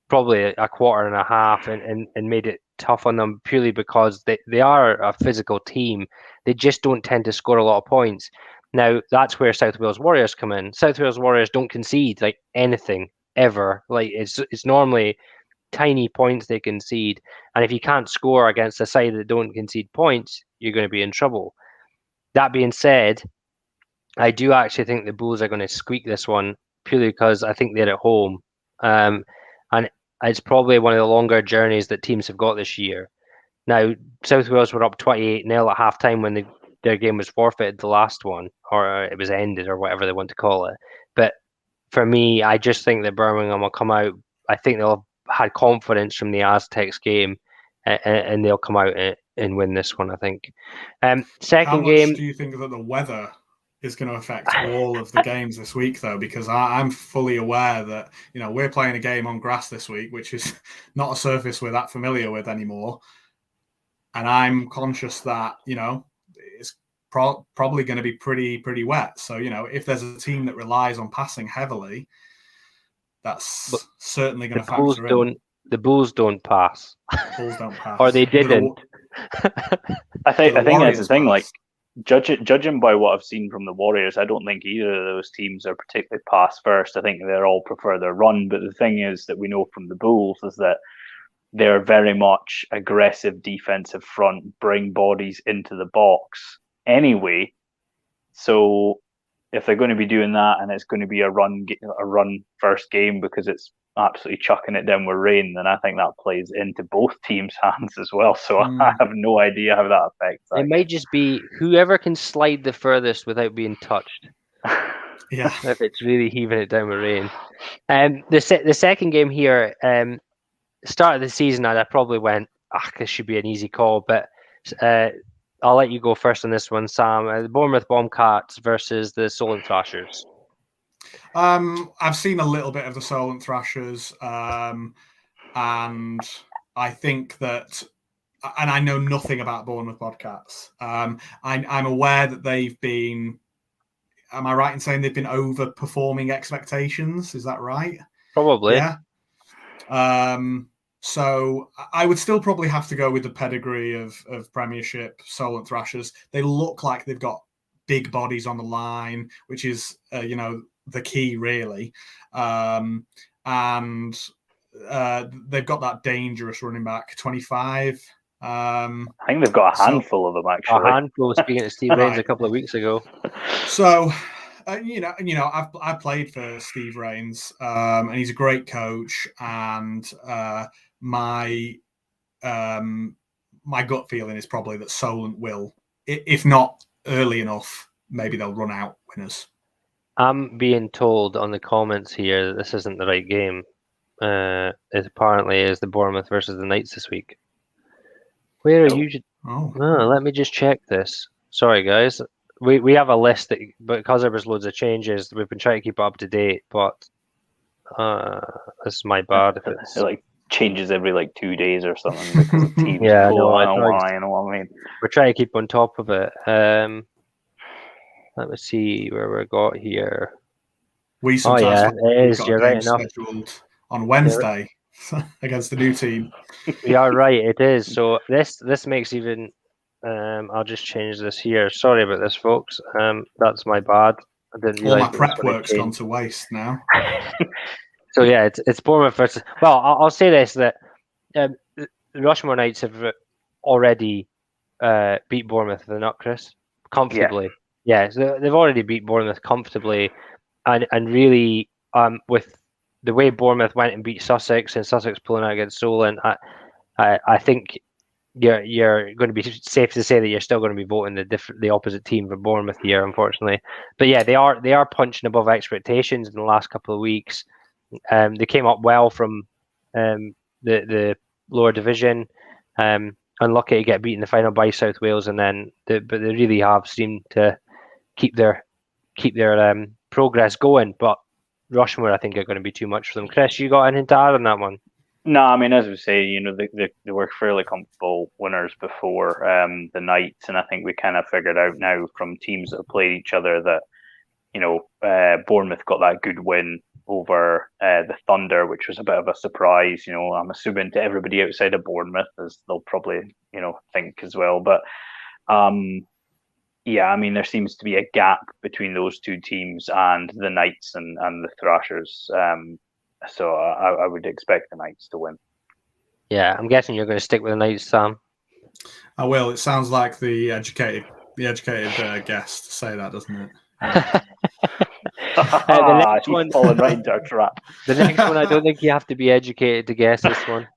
probably a quarter and a half and made it tough on them purely because they are a physical team. They just don't tend to score a lot of points. Now, that's where South Wales Warriors come in. South Wales Warriors don't concede like anything ever. Like it's normally tiny points they concede. And if you can't score against a side that don't concede points, you're going to be in trouble. That being said, I do actually think the Bulls are going to squeak this one purely because I think they're at home. And it's probably one of the longer journeys that teams have got this year. Now, South Wales were up 28-0 at halftime when their game was forfeited, the last one, or it was ended, or whatever they want to call it. But for me, I just think that Birmingham will come out. I think they'll have had confidence from the Aztecs game, and they'll come out and win this one, I think. Second game. How much do you think that the weather is going to affect all of the games this week, though? Because I'm fully aware that, we're playing a game on grass this week, which is not a surface we're that familiar with anymore. And I'm conscious that, it's probably going to be pretty wet. So, if there's a team that relies on passing heavily, that's certainly going to factor in. The Bulls don't pass. Bulls don't pass. Or they didn't. I think that's the thing. Like, judging by what I've seen from the Warriors, I don't think either of those teams are particularly pass first. I think they all prefer their run. But the thing is that we know from the Bulls is that they're very much aggressive defensive front, bring bodies into the box anyway. So if they're going to be doing that and it's going to be a run first game because it's absolutely chucking it down with rain, then I think that plays into both teams' hands as well. So I have no idea how that affects that. It might just be whoever can slide the furthest without being touched. Yeah. If it's really heaving it down with rain. The second game here, start of the season, I probably went, this should be an easy call, but I'll let you go first on this one, Sam. The Bournemouth Bobcats versus the Solent Thrashers. I've seen a little bit of the Solent Thrashers, and I think that, and I know nothing about Bournemouth Bobcats. I'm aware that they've been, am I right in saying they've been overperforming expectations? Is that right? Probably. Yeah. So I would still probably have to go with the pedigree of Premiership Solent Thrashers. They look like they've got big bodies on the line, which is, the key really. And they've got that dangerous running back, 25. I think they've got a handful of them, actually. A handful, speaking to Steve Rains a couple of weeks ago. So, I've played for Steve Rains, and he's a great coach. And my gut feeling is probably that Solent will, if not early enough, maybe they'll run out winners. I'm being told on the comments here that this isn't the right game. It apparently is the Bournemouth versus the Knights this week. Where are you? Let me just check this. Sorry, guys. We have a list that, because there was loads of changes, we've been trying to keep it up to date. But this is my bad. If it's like changes every like 2 days or something because of teams. Yeah, pull no, out and why, you know what I mean? we're trying to keep on top of it. Let me see where we got here. We sometimes yeah, it we've is. got You're a right game enough. scheduled on Wednesday against the new team. You are right. It is. So this makes even. I'll just change this here. Sorry about this, folks. That's my bad. I didn't All realize my prep work's gone to waste now. So yeah, it's Bournemouth versus. Well, I'll say this, that the Rushmoor Knights have already beat Bournemouth, the not Chris, comfortably. Yeah, so they've already beat Bournemouth comfortably, and really with the way Bournemouth went and beat Sussex and Sussex pulling out against Solent, I think you're going to be safe to say that you're still going to be voting the opposite team for Bournemouth here, unfortunately. But yeah, they are punching above expectations in the last couple of weeks. They came up well from the lower division. Unlucky to get beaten in the final by South Wales, and then but they really have seemed to keep their progress going. But Rushmoor, I think, are going to be too much for them. Chris, you got anything to add on that one? No, I mean, as we say, you know, they were fairly comfortable winners before the Knights, and I think we kind of figured out now from teams that have played each other that, you know, Bournemouth got that good win over the Thunder, which was a bit of a surprise. You know, I'm assuming to everybody outside of Bournemouth, as they'll probably, you know, think as well. But yeah, I mean, there seems to be a gap between those two teams and the Knights and the Thrashers. So I would expect the Knights to win. Yeah, I'm guessing you're going to stick with the Knights, Sam. I will. It sounds like the educated guest say that, doesn't it? The next one, falling right into our trap. The next one, I don't think you have to be educated to guess this one.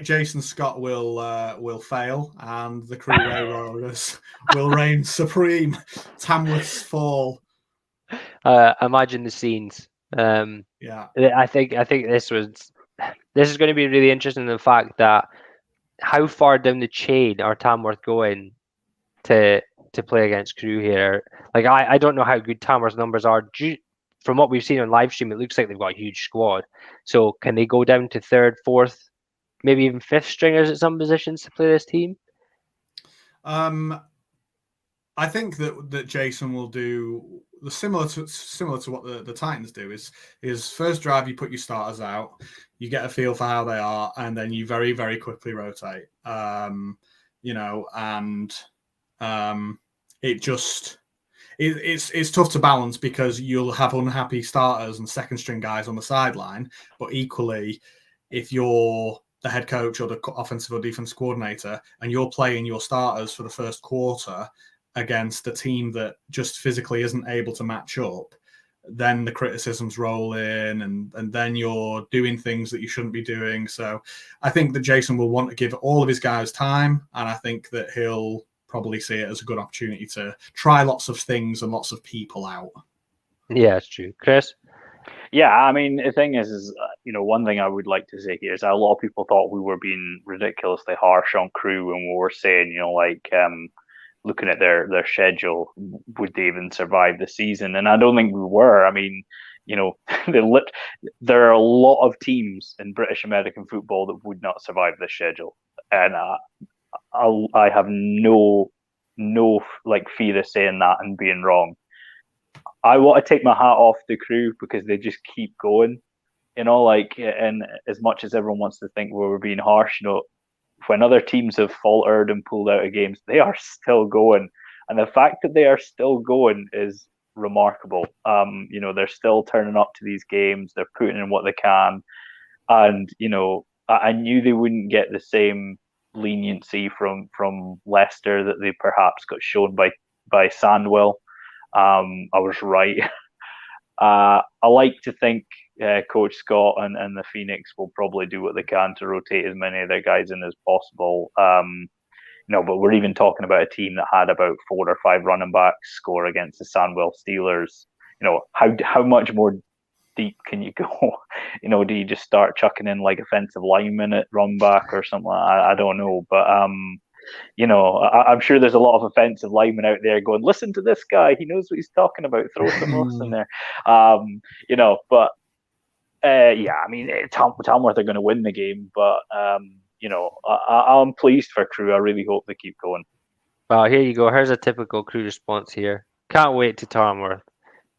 Jason Scott will fail, and the Crewe Railroaders will reign supreme. Tamworth's fall. Imagine the scenes. Yeah, I think this is going to be really interesting in the fact that how far down the chain are Tamworth going to play against Crewe here? Like I don't know how good Tamworth's numbers are. From what we've seen on live stream, it looks like they've got a huge squad. So can they go down to third, fourth, maybe even fifth stringers at some positions to play this team? I think that Jason will do similar to what the Titans do. Is first drive you put your starters out, you get a feel for how they are, and then you very, very quickly rotate. You know, and it's tough to balance because you'll have unhappy starters and second string guys on the sideline, but equally, if you're the head coach or the offensive or defensive coordinator and you're playing your starters for the first quarter against a team that just physically isn't able to match up, then the criticisms roll in and then you're doing things that you shouldn't be doing. So I think that Jason will want to give all of his guys time, and I think that he'll probably see it as a good opportunity to try lots of things and lots of people out. Yeah, it's true. Chris? Yeah, I mean, the thing is, you know, one thing I would like to say here is that a lot of people thought we were being ridiculously harsh on Crewe when we were saying, you know, like, looking at their schedule, would they even survive the season? And I don't think we were. I mean, you know, there are a lot of teams in British American football that would not survive this schedule, and I have no like fear of saying that and being wrong. I want to take my hat off to Crewe because they just keep going, you know, like, and as much as everyone wants to think we were being harsh, you know, when other teams have faltered and pulled out of games, they are still going. And the fact that they are still going is remarkable. You know, they're still turning up to these games. They're putting in what they can. And, you know, I knew they wouldn't get the same leniency from Leicester that they perhaps got shown by Sandwell. I was right. I like to think Coach Scott and the Phoenix will probably do what they can to rotate as many of their guys in as possible. No, but we're even talking about a team that had about 4 or 5 running backs score against the Sandwell Steelers. You know, how much more deep can you go? You know, do you just start chucking in like offensive linemen at run back or something? I don't know, but you know, I'm sure there's a lot of offensive linemen out there going, listen to this guy, he knows what he's talking about, throw some else in there. You know, but Yeah, I mean, Tamworth are going to win the game, but I'm pleased for Crewe. I really hope they keep going. Well, here you go. Here's a typical Crewe response here. Can't wait to Tamworth.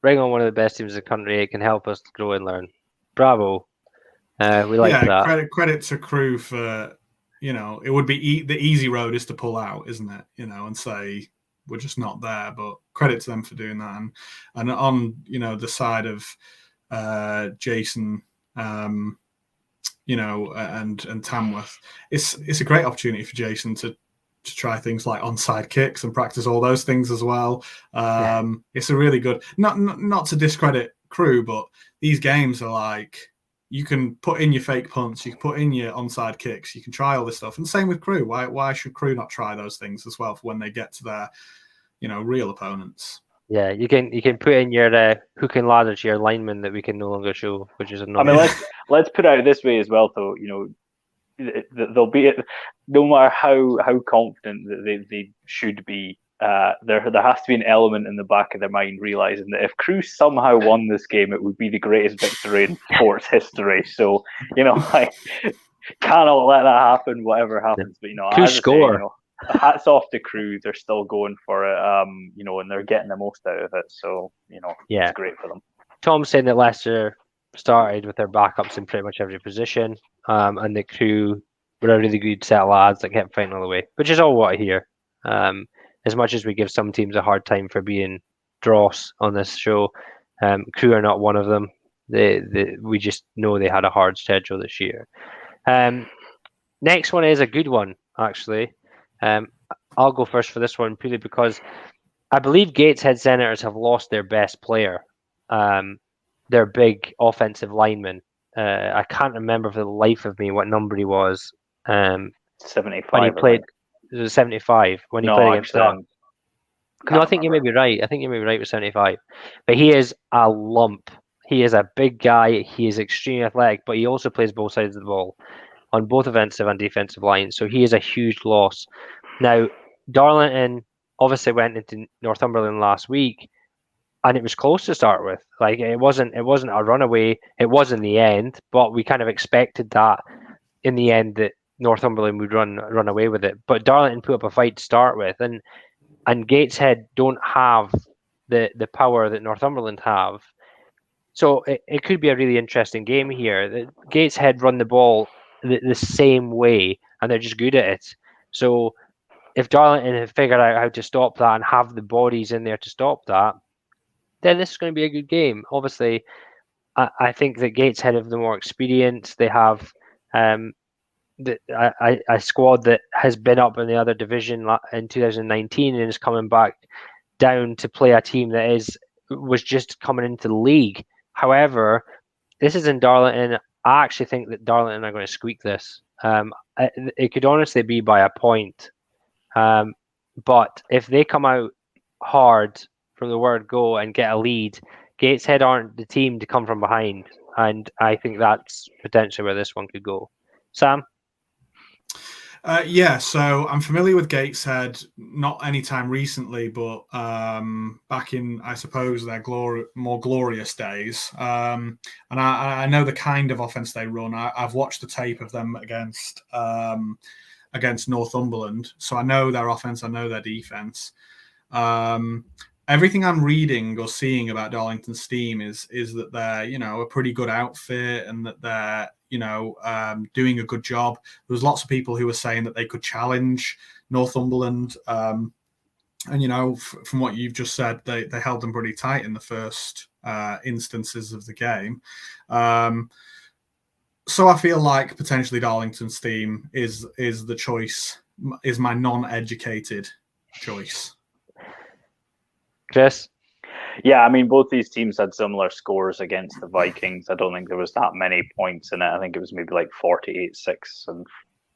Bring on one of the best teams in the country. It can help us grow and learn. Bravo. We like that. Credit to Crewe for, it would be the easy road is to pull out, isn't it? And say we're just not there. But credit to them for doing that. And on the side of Jason, and Tamworth, it's a great opportunity for Jason to try things like onside kicks and practice all those things as well. It's a really good, not to discredit Crewe, but these games are like, you can put in your fake punts, you can put in your onside kicks, you can try all this stuff. And same with Crewe. Why should Crewe not try those things as well for when they get to their, real opponents? Yeah, you can put in your hook and ladder to your lineman that we can no longer show, which is annoying. I mean, let's put it this way as well, though. They'll be, no matter how confident that they should be, there has to be an element in the back of their mind realizing that if Crewe somehow won this game, it would be the greatest victory in sports history. So I cannot let that happen, whatever happens. But Crewe score. Hats off to Crewe. They're still going for it, and they're getting the most out of it. So it's great for them. Tom's saying that Leicester started with their backups in pretty much every position, and the Crewe were a really good set of lads that kept fighting all the way, which is all what I hear. As much as we give some teams a hard time for being dross on this show, Crewe are not one of them. We just know they had a hard schedule this year. Next one is a good one, actually. I'll go first for this one purely because I believe Gateshead Senators have lost their best player, their big offensive lineman. I can't remember for the life of me what number he was. 75. When he played, it was 75 when he played against them. No, I think you may be right. I think you may be right with 75. But he is a lump. He is a big guy. He is extremely athletic, but he also plays both sides of the ball on both offensive and defensive lines. So he is a huge loss. Now, Darlington obviously went into Northumberland last week, and it was close to start with. Like it wasn't a runaway. It was in the end, but we kind of expected that in the end that Northumberland would run away with it. But Darlington put up a fight to start with, and Gateshead don't have the power that Northumberland have. So it could be a really interesting game here. Gateshead run the ball the same way, and they're just good at it. So if Darlington have figured out how to stop that and have the bodies in there to stop that, then this is going to be a good game. Obviously, I think that Gateshead have the more experience. They have a squad that has been up in the other division in 2019 and is coming back down to play a team that was just coming into the league. However, this is in Darlington. I actually think that Darlington are going to squeak this. It could honestly be by a point. But if they come out hard from the word go and get a lead, Gateshead aren't the team to come from behind. And I think that's potentially where this one could go. Sam? So I'm familiar with Gateshead, not anytime recently, but back in, I suppose, their more glorious days. And I know the kind of offense they run. I've watched the tape of them against Northumberland, so I know their offense, I know their defense. Everything I'm reading or seeing about Darlington's team is that they're, a pretty good outfit and that they're, doing a good job. There was lots of people who were saying that they could challenge Northumberland. And, from what you've just said, they held them pretty tight in the first instances of the game. So I feel like potentially Darlington's team is the choice, is my non-educated choice. Chris? Yeah, I mean, both these teams had similar scores against the Vikings. I don't think there was that many points in it. I think it was maybe like 48-6 and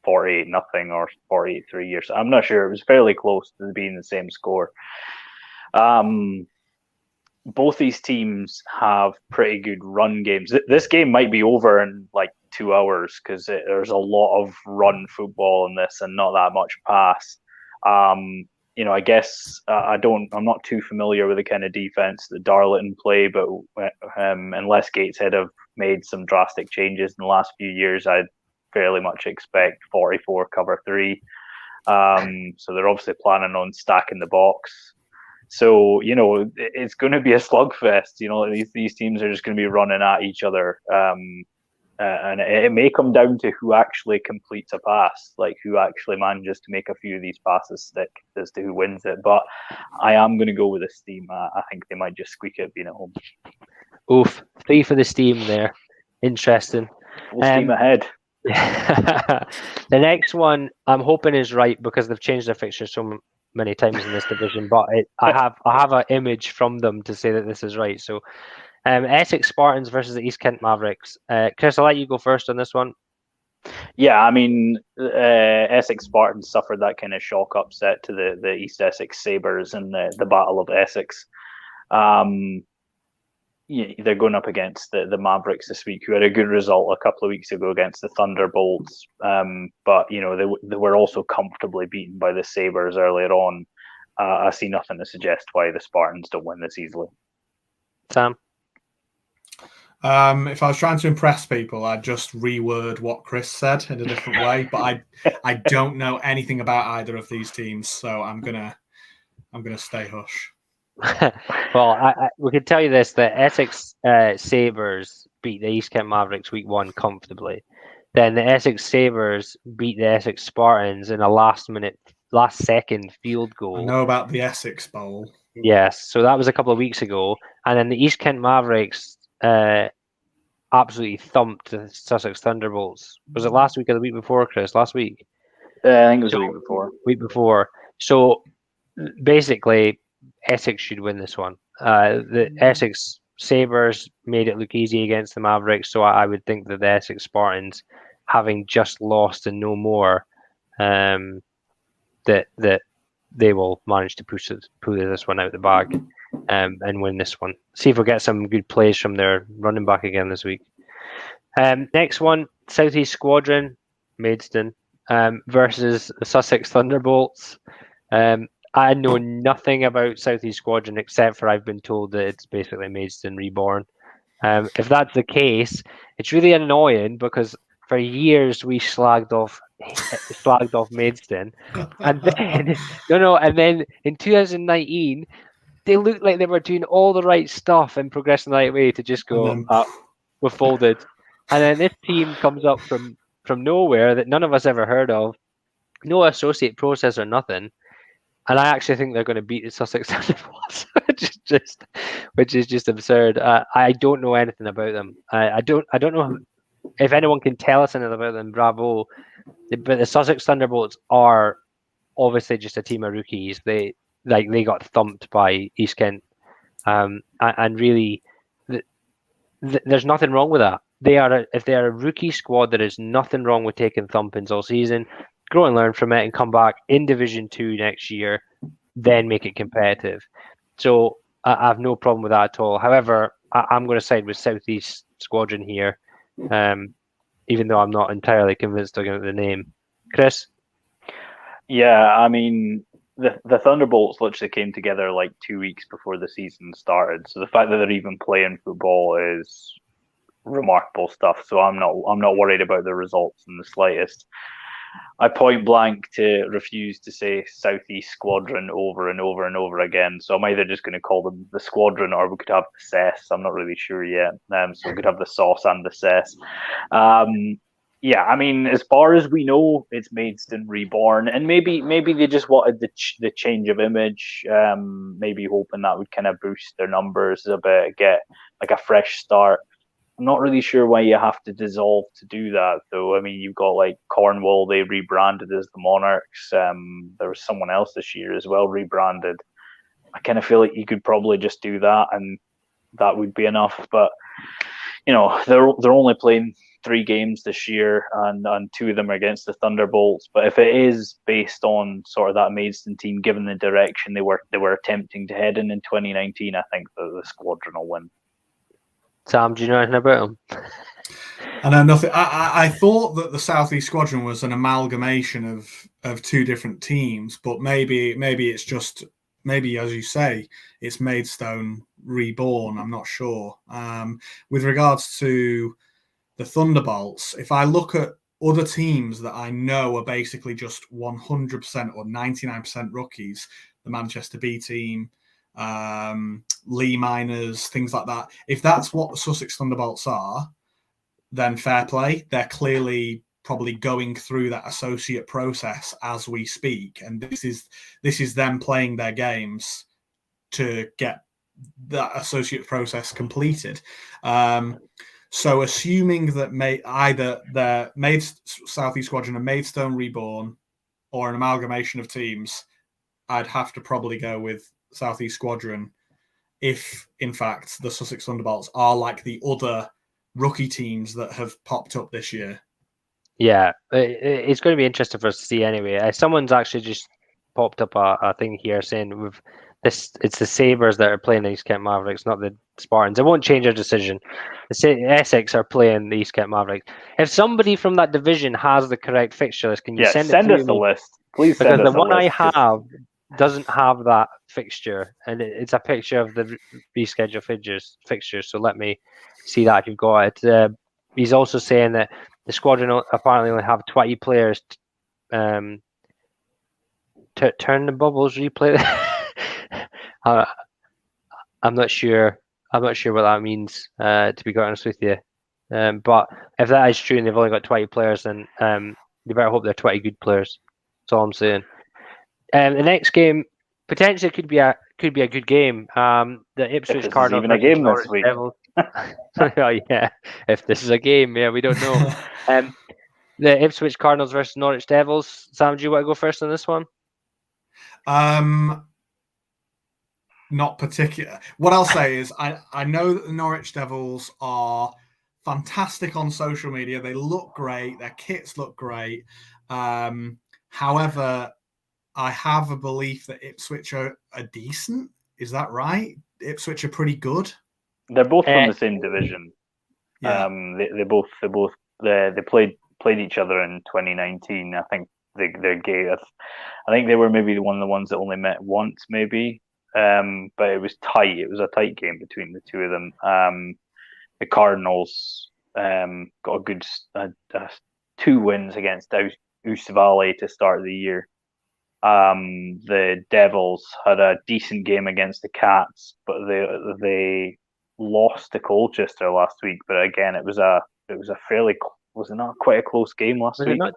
48-0 or 48-3 or so. I'm not sure. It was fairly close to being the same score. Both these teams have pretty good run games. This game might be over in like 2 hours because there's a lot of run football in this and not that much pass. I guess I'm not too familiar with the kind of defense that Darlington play, but unless Gateshead have made some drastic changes in the last few years, I'd fairly much expect 44 cover 3. So they're obviously planning on stacking the box. So, you know, it's going to be a slugfest. You know, these teams are just going to be running at each other. And it may come down to who actually completes a pass, like who actually manages to make a few of these passes stick as to who wins it. But I am going to go with this team. I think they might just squeak it being at home. Oof, 3 for the Steam there. Interesting. Full steam ahead. The next one I'm hoping is right because they've changed their fixtures so many times in this division, but I have an image from them to say that this is right. So Essex Spartans versus the East Kent Mavericks. Chris, I'll let you go first on this one. Yeah, I mean, Essex Spartans suffered that kind of shock upset to the East Essex Sabres in the Battle of Essex. They're going up against the Mavericks this week, who had a good result a couple of weeks ago against the Thunderbolts. But, you know, they were also comfortably beaten by the Sabres earlier on. I see nothing to suggest why the Spartans don't win this easily. Sam? If I was trying to impress people, I'd just reword what Chris said in a different way. But I don't know anything about either of these teams, so I'm gonna stay hush. Well, we could tell you this: the Essex Sabres beat the East Kent Mavericks week 1 comfortably. Then the Essex Sabres beat the Essex Spartans in a last second field goal. I know about the Essex Bowl. Yes, so that was a couple of weeks ago, and then the East Kent Mavericks absolutely thumped the Sussex Thunderbolts. Was it last week or the week before, Chris? Last week? I think it was the week before. Week before. So basically, Essex should win this one. The Essex Sabres made it look easy against the Mavericks, so I would think that the Essex Spartans, having just lost and no more, that they will manage to pull this one out the bag and win this one. See if we'll get some good plays from their running back again this week. Next one, South East Squadron, Maidstone, versus the Sussex Thunderbolts. I know nothing about South East Squadron except for I've been told that it's basically Maidstone reborn. If that's the case, it's really annoying because for years we slagged off Maidstone, and then and then in 2019 they looked like they were doing all the right stuff and progressing the right way to just go we're folded, and then this team comes up from nowhere that none of us ever heard of, no associate process or nothing, and I actually think they're going to beat the Sussex Thunderbolts, which is just absurd. I don't know anything about them. I don't know if anyone can tell us anything about them. Bravo, but the Sussex Thunderbolts are obviously just a team of rookies. They got thumped by East Kent, and really, there's nothing wrong with that. If they are a rookie squad, there is nothing wrong with taking thumpings all season. Grow and learn from it and come back in Division 2 next year, then make it competitive. So I have no problem with that at all. However, I'm going to side with South East Squadron here, even though I'm not entirely convinced of the name. Chris? Yeah, I mean, the Thunderbolts literally came together like 2 weeks before the season started. So the fact that they're even playing football is remarkable stuff. So I'm not worried about the results in the slightest. I point blank to refuse to say Southeast Squadron over and over and over again. So I'm either just going to call them the Squadron, or we could have the Cess. I'm not really sure yet. So we could have the Sauce and the Cess. Yeah, I mean, as far as we know, it's Maidstone reborn, and maybe they just wanted the change of image. Maybe hoping that would kind of boost their numbers a bit, get like a fresh start. I'm not really sure why you have to dissolve to do that, though. I mean, you've got like Cornwall, they rebranded as the Monarchs. There was someone else this year as well rebranded. I kind of feel like you could probably just do that, and that would be enough. But you know, they're only playing 3 games this year, and 2 of them are against the Thunderbolts. But if it is based on sort of that Maidstone team, given the direction they were attempting to head in 2019, I think that the Squadron will win. Sam, do you know anything about them? I know nothing. I thought that the Southeast Squadron was an amalgamation of 2 different teams, but maybe it's just, maybe as you say, it's Maidstone reborn. I'm not sure. With regards to the Thunderbolts, if I look at other teams that I know are basically just 100% or 99% rookies, the Manchester B team, Lee Miners, things like that. If that's what the Sussex Thunderbolts are, then fair play. They're clearly probably going through that associate process as we speak, and this is them playing their games to get that associate process completed. So assuming that either the South East Squadron and Maidstone Reborn or an amalgamation of teams, I'd have to probably go with South East Squadron if, in fact, the Sussex Thunderbolts are like the other rookie teams that have popped up this year. Yeah, it's going to be interesting for us to see anyway. Someone's actually just popped up a thing here saying it's the Sabres that are playing the East Kent Mavericks, not the Spartans. It won't change our decision. The Essex are playing the East Kent Mavericks. If somebody from that division has the correct fixture list, can you send us the list? Please send us the list. Because the one I have doesn't have that fixture, and it's a picture of the rescheduled fixtures. So let me see that if you've got it. He's also saying that the Squadron apparently only have 20 players to turn the bubbles, replay. I'm not sure. I'm not sure what that means, to be quite honest with you. But if that is true and they've only got 20 players, then you better hope they're 20 good players. That's all I'm saying. The next game potentially could be a good game. The Ipswich Cardinals. Even a game this week. Oh yeah, if this is a game, yeah, we don't know. The Ipswich Cardinals versus Norwich Devils. Sam, do you want to go first on this one? Not particular. What I'll say is I know that the Norwich Devils are fantastic on social media. They look great. Their kits look great. However, I have a belief that Ipswich are decent. Is that right? Ipswich are pretty good. They're both from the same division. Yeah. They played each other in 2019. I think they're gay. I think they were maybe one of the ones that only met once, maybe. But it was tight. It was a tight game between the two of them. The Cardinals got a good 2 wins against Ouse Valley to start the year. The Devils had a decent game against the Cats, but they lost to Colchester last week. But again, it was a fairly, was it not quite a close game last week? Was it not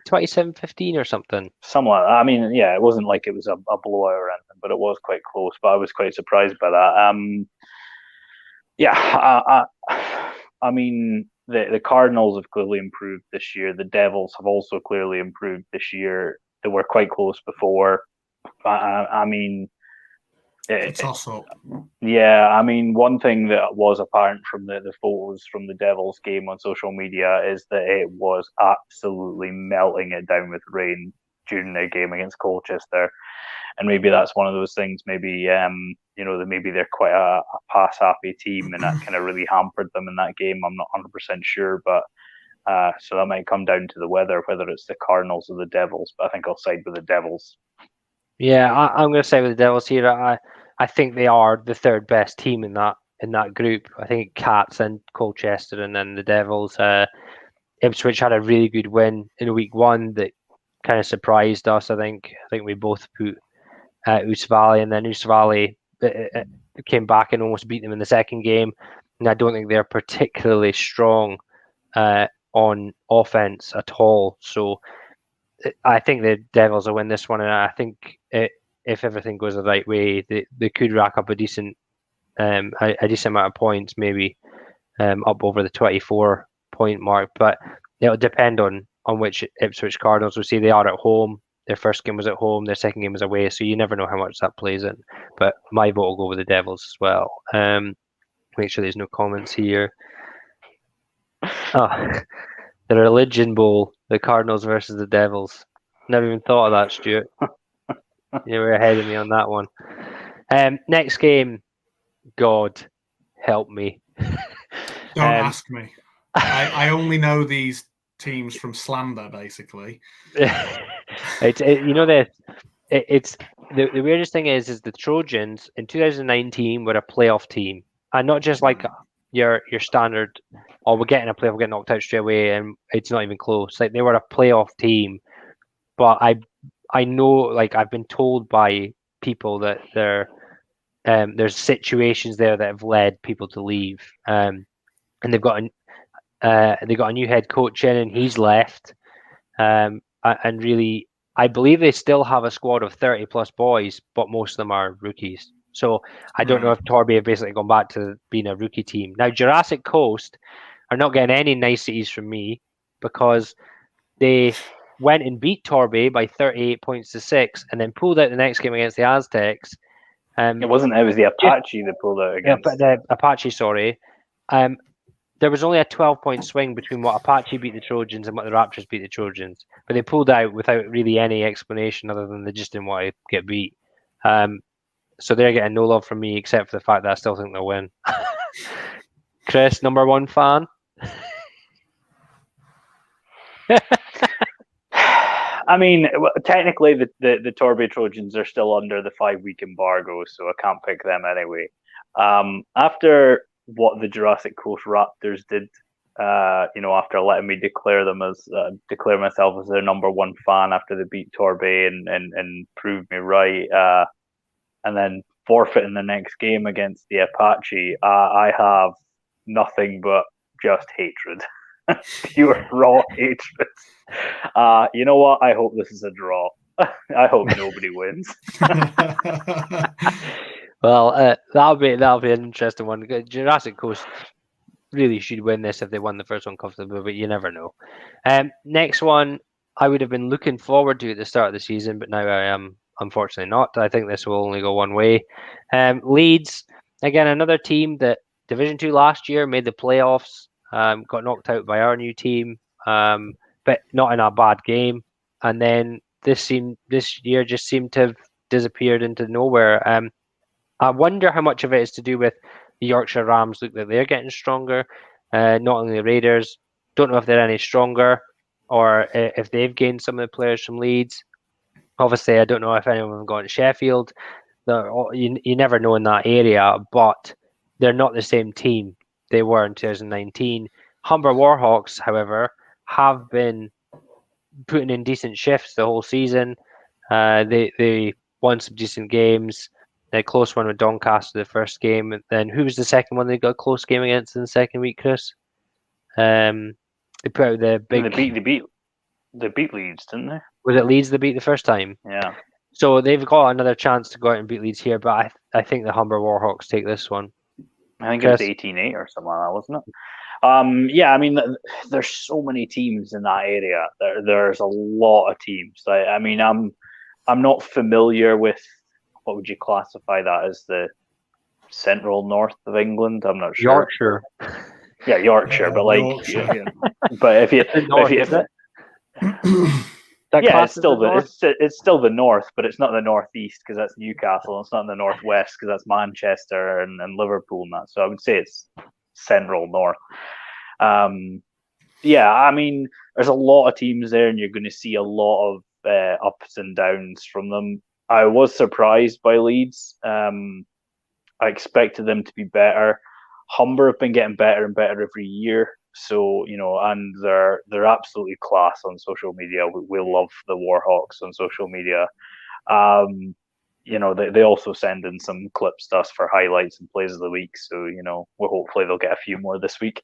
27-15 or something? Something like that. I mean, yeah, it wasn't like it was a blowout or anything, but it was quite close. But I was quite surprised by that. I mean, the Cardinals have clearly improved this year. The Devils have also clearly improved this year. They were quite close before. I mean, it's toss-up. Yeah, I mean, one thing that was apparent from the photos from the Devils game on social media is that it was absolutely melting it down with rain during their game against Colchester. And maybe that's one of those things. Maybe maybe they're quite a pass-happy team, and that kind of really hampered them in that game. I'm not 100% sure, but so that might come down to the weather, whether it's the Cardinals or the Devils. But I think I'll side with the Devils. Yeah, I'm going to side with the Devils here. I think they are the third best team in that group. I think Cats and Colchester, and then the Devils. Ipswich had a really good win in week 1 that kind of surprised us. I think we both put Ouse Valley, and then Ouse Valley came back and almost beat them in the second game. And I don't think they're particularly strong on offense at all. So I think the Devils will win this one, and I think if everything goes the right way, they could rack up a decent amount of points, maybe up over the 24-point mark. But it'll depend on which Ipswich Cardinals. We see they are at home. Their first game was at home. Their second game was away. So you never know how much that plays in. But my vote will go with the Devils as well. Make sure there's no comments here. Oh, the Religion Bowl, the Cardinals versus the Devils. Never even thought of that, Stuart. You were ahead of me on that one. Next game, God help me. Don't ask me. I only know these teams from slander, basically. You know this. it's the weirdest thing is the Trojans in 2019 were a playoff team, and not just like your standard. Oh, we're getting a playoff, we're getting knocked out straight away, and it's not even close. Like they were a playoff team, but I know, like I've been told by people that there's situations there that have led people to leave, and they've got a new head coach in, and he's left, and really, I believe they still have a squad of 30 plus boys, but most of them are rookies. So I don't know if Torby have basically gone back to being a rookie team. Now Jurassic Coast are not getting any niceties from me because they went and beat Torby by 38 points to 6 and then pulled out the next game against the Aztecs. It was the Apache that pulled out against. The Apache, sorry. There was only a 12-point swing between what Apache beat the Trojans and what the Raptors beat the Trojans, but they pulled out without really any explanation other than they just didn't want to get beat. So they're getting no love from me, except for the fact that I still think they'll win. Chris, number one fan? I mean, technically, the Torby Trojans are still under the 5-week embargo, so I can't pick them anyway. After what the Jurassic Coast Raptors did, after letting me declare myself as their number one fan after they beat Torby and proved me right, and then forfeiting the next game against the Apache, I have nothing but just hatred. Pure raw hatred. You know what? I hope this is a draw. I hope nobody wins. Well, that'll be an interesting one. Jurassic Coast really should win this if they won the first one comfortably, but you never know. Next one, I would have been looking forward to at the start of the season, but now I am unfortunately not. I think this will only go one way. Leeds, again, another team that Division 2 last year made the playoffs, got knocked out by our new team, but not in a bad game. And then this year just seemed to have disappeared into nowhere. I wonder how much of it is to do with the Yorkshire Rams look like they're getting stronger. Not only the Raiders, don't know if they're any stronger or if they've gained some of the players from Leeds. Obviously, I don't know if any of them have gone to Sheffield. You never know in that area, but they're not the same team they were in 2019. Humber Warhawks, however, have been putting in decent shifts the whole season. They won some decent games. A close one with Doncaster the first game. And then who was the second one they got a close game against in the second week, Chris? They put out the big. They beat Leeds, didn't they? Was it Leeds they beat the first time? Yeah. So they've got another chance to go out and beat Leeds here, but I think the Humber Warhawks take this one. I think Chris? It was 18-8 or something like that, wasn't it? Yeah, I mean, there's so many teams in that area. There's a lot of teams. I mean, I'm not familiar with. What would you classify that as, the central north of England? I'm not sure. Yorkshire. Yeah, Yorkshire, but like, Yorkshire. But if you, Yeah, it's still the north, but it's not the northeast because that's Newcastle. And it's not in the northwest because that's Manchester and Liverpool and that. So I would say it's central north. Yeah, I mean, there's a lot of teams there, and you're going to see a lot of ups and downs from them. I was surprised by Leeds. I expected them to be better. Humber have been getting better and better every year. So, and they're absolutely class on social media. We love the Warhawks on social media. They also send in some clips to us for highlights and plays of the week. So, hopefully they'll get a few more this week.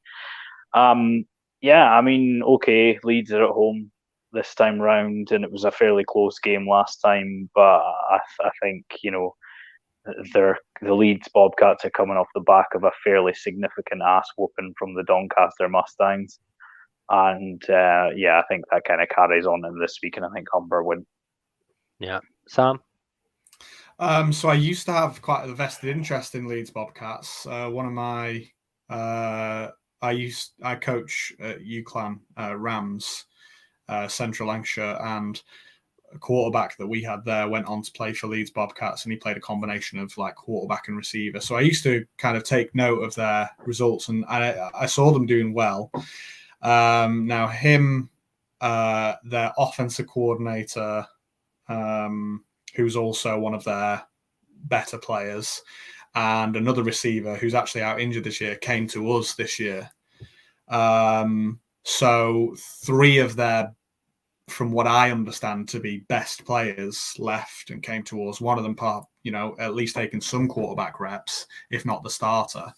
Yeah, I mean, okay, Leeds are at home this time round, and it was a fairly close game last time, but I think the Leeds Bobcats are coming off the back of a fairly significant ass whooping from the Doncaster Mustangs, and I think that kind of carries on in this week, and I think Humber win. Yeah, Sam. So I used to have quite a vested interest in Leeds Bobcats. One of my I coach at UClan Rams. Central Lancashire, and a quarterback that we had there went on to play for Leeds Bobcats, and he played a combination of like quarterback and receiver. So I used to kind of take note of their results, and I saw them doing well. Now him, their offensive coordinator, who's also one of their better players, and another receiver who's actually out injured this year came to us this year. So 3 of their, from what I understand to be best players, left and came to us. One of them, at least taking some quarterback reps, if not the starter.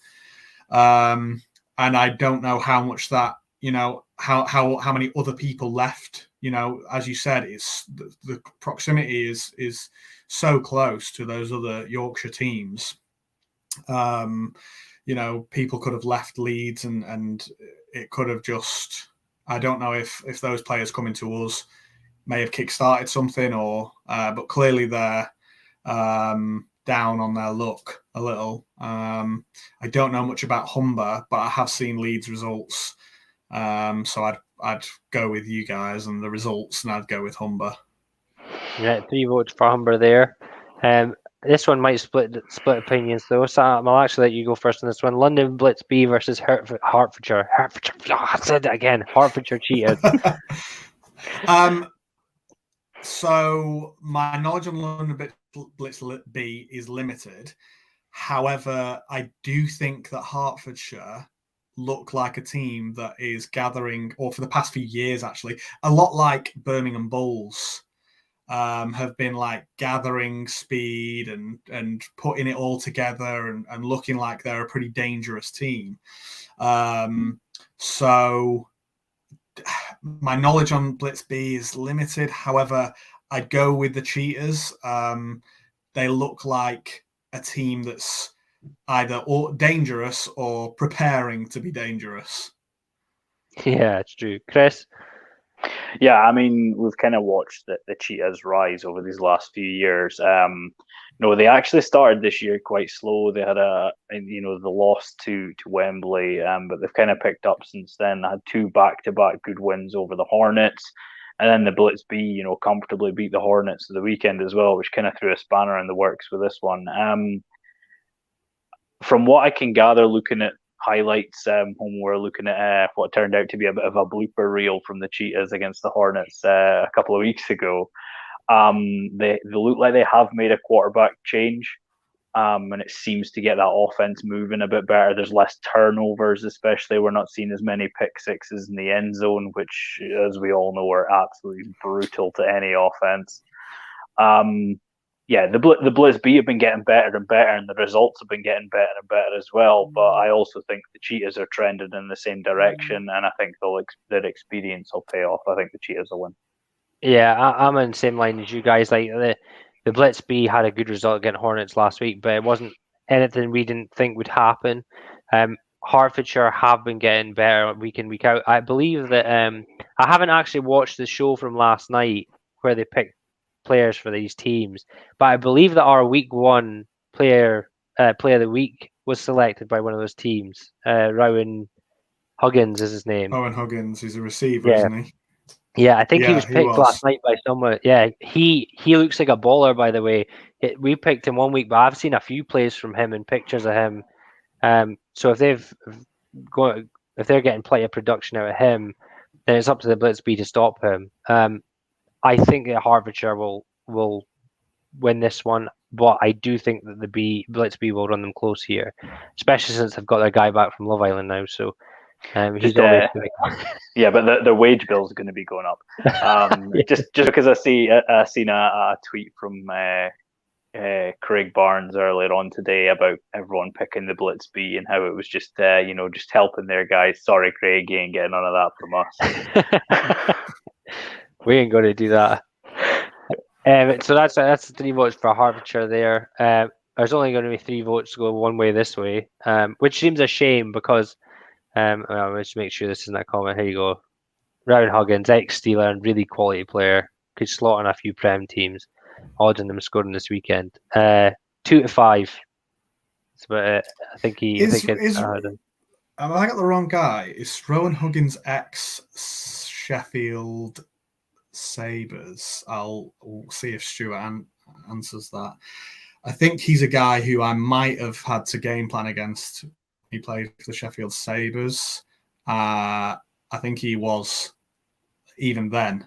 And I don't know how much that, how many other people left. As you said, it's the proximity is so close to those other Yorkshire teams. People could have left Leeds and it could have just, I don't know if those players coming to us may have kickstarted something but clearly they're down on their luck a little. I don't know much about Humber, but I have seen Leeds results. So I'd go with you guys and the results, and I'd go with Humber. Yeah, 3 votes for Humber there. This one might split opinions though, so I'll actually let you go first on this one. London Blitz B versus Hertfordshire. I said it again. Hertfordshire Cheetahs. So my knowledge on London Blitz B is limited. However, I do think that Hertfordshire look like a team that is gathering, or for the past few years actually, a lot like Birmingham Bulls. Have been like gathering speed and putting it all together and looking like they're a pretty dangerous team. So my knowledge on Blitz B is limited. However, I'd go with the Cheetahs. They look like a team that's either dangerous or preparing to be dangerous. Yeah, it's true. Chris? Yeah, I mean, we've kind of watched the Cheetahs rise over these last few years. They actually started this year quite slow. They had the loss to Wembley, but they've kind of picked up since then. They had 2 back-to-back good wins over the Hornets, and then the Blitz B, comfortably beat the Hornets at the weekend as well, which kind of threw a spanner in the works with this one. From what I can gather, looking at highlights when we're looking at what turned out to be a bit of a blooper reel from the Cheetahs against the Hornets a couple of weeks ago. They look like they have made a quarterback change, and it seems to get that offense moving a bit better. There's less turnovers, especially. We're not seeing as many pick sixes in the end zone, which, as we all know, are absolutely brutal to any offense. Yeah, the Blitz B have been getting better and better, and the results have been getting better and better as well. But I also think the Cheetahs are trending in the same direction, and I think their experience will pay off. I think the Cheetahs will win. Yeah, I'm in the same line as you guys. Like the Blitz B had a good result against Hornets last week, but it wasn't anything we didn't think would happen. Hertfordshire have been getting better week in, week out. I believe that I haven't actually watched the show from last night where they picked players for these teams, but I believe that our week 1 player of the week was selected by one of those teams. Rowan Huggins is his name. Owen Huggins, he's a receiver, isn't he? Yeah, I think he was picked last night by someone. Yeah, he looks like a baller, by the way. We picked him one week, but I've seen a few plays from him and pictures of him. So if they're getting plenty of production out of him, then it's up to the Blitz B to stop him. I think that Hertfordshire will win this one, but I do think that the Blitz B will run them close here, especially since they've got their guy back from Love Island now. So he's always yeah, but their wage bill is going to be going up. Just because I seen a tweet from Craig Barnes earlier on today about everyone picking the Blitz B and how it was just just helping their guys. Sorry, Craig, you ain't getting none of that from us. We ain't going to do that. So that's 3 votes for Hertfordshire there. There's only going to be 3 votes to go one way this way, which seems a shame because let's make sure this isn't a comment. Here you go. Rowan Huggins, ex-Steeler and really quality player. Could slot on a few Prem teams. Odds on them scoring this weekend. 2-5. That's about it. I think have I got the wrong guy? Is Rowan Huggins ex-Sheffield Sabres? I'll see if Stuart answers that. I think he's a guy who I might have had to game plan against. He played for the Sheffield Sabres. I think he was, even then,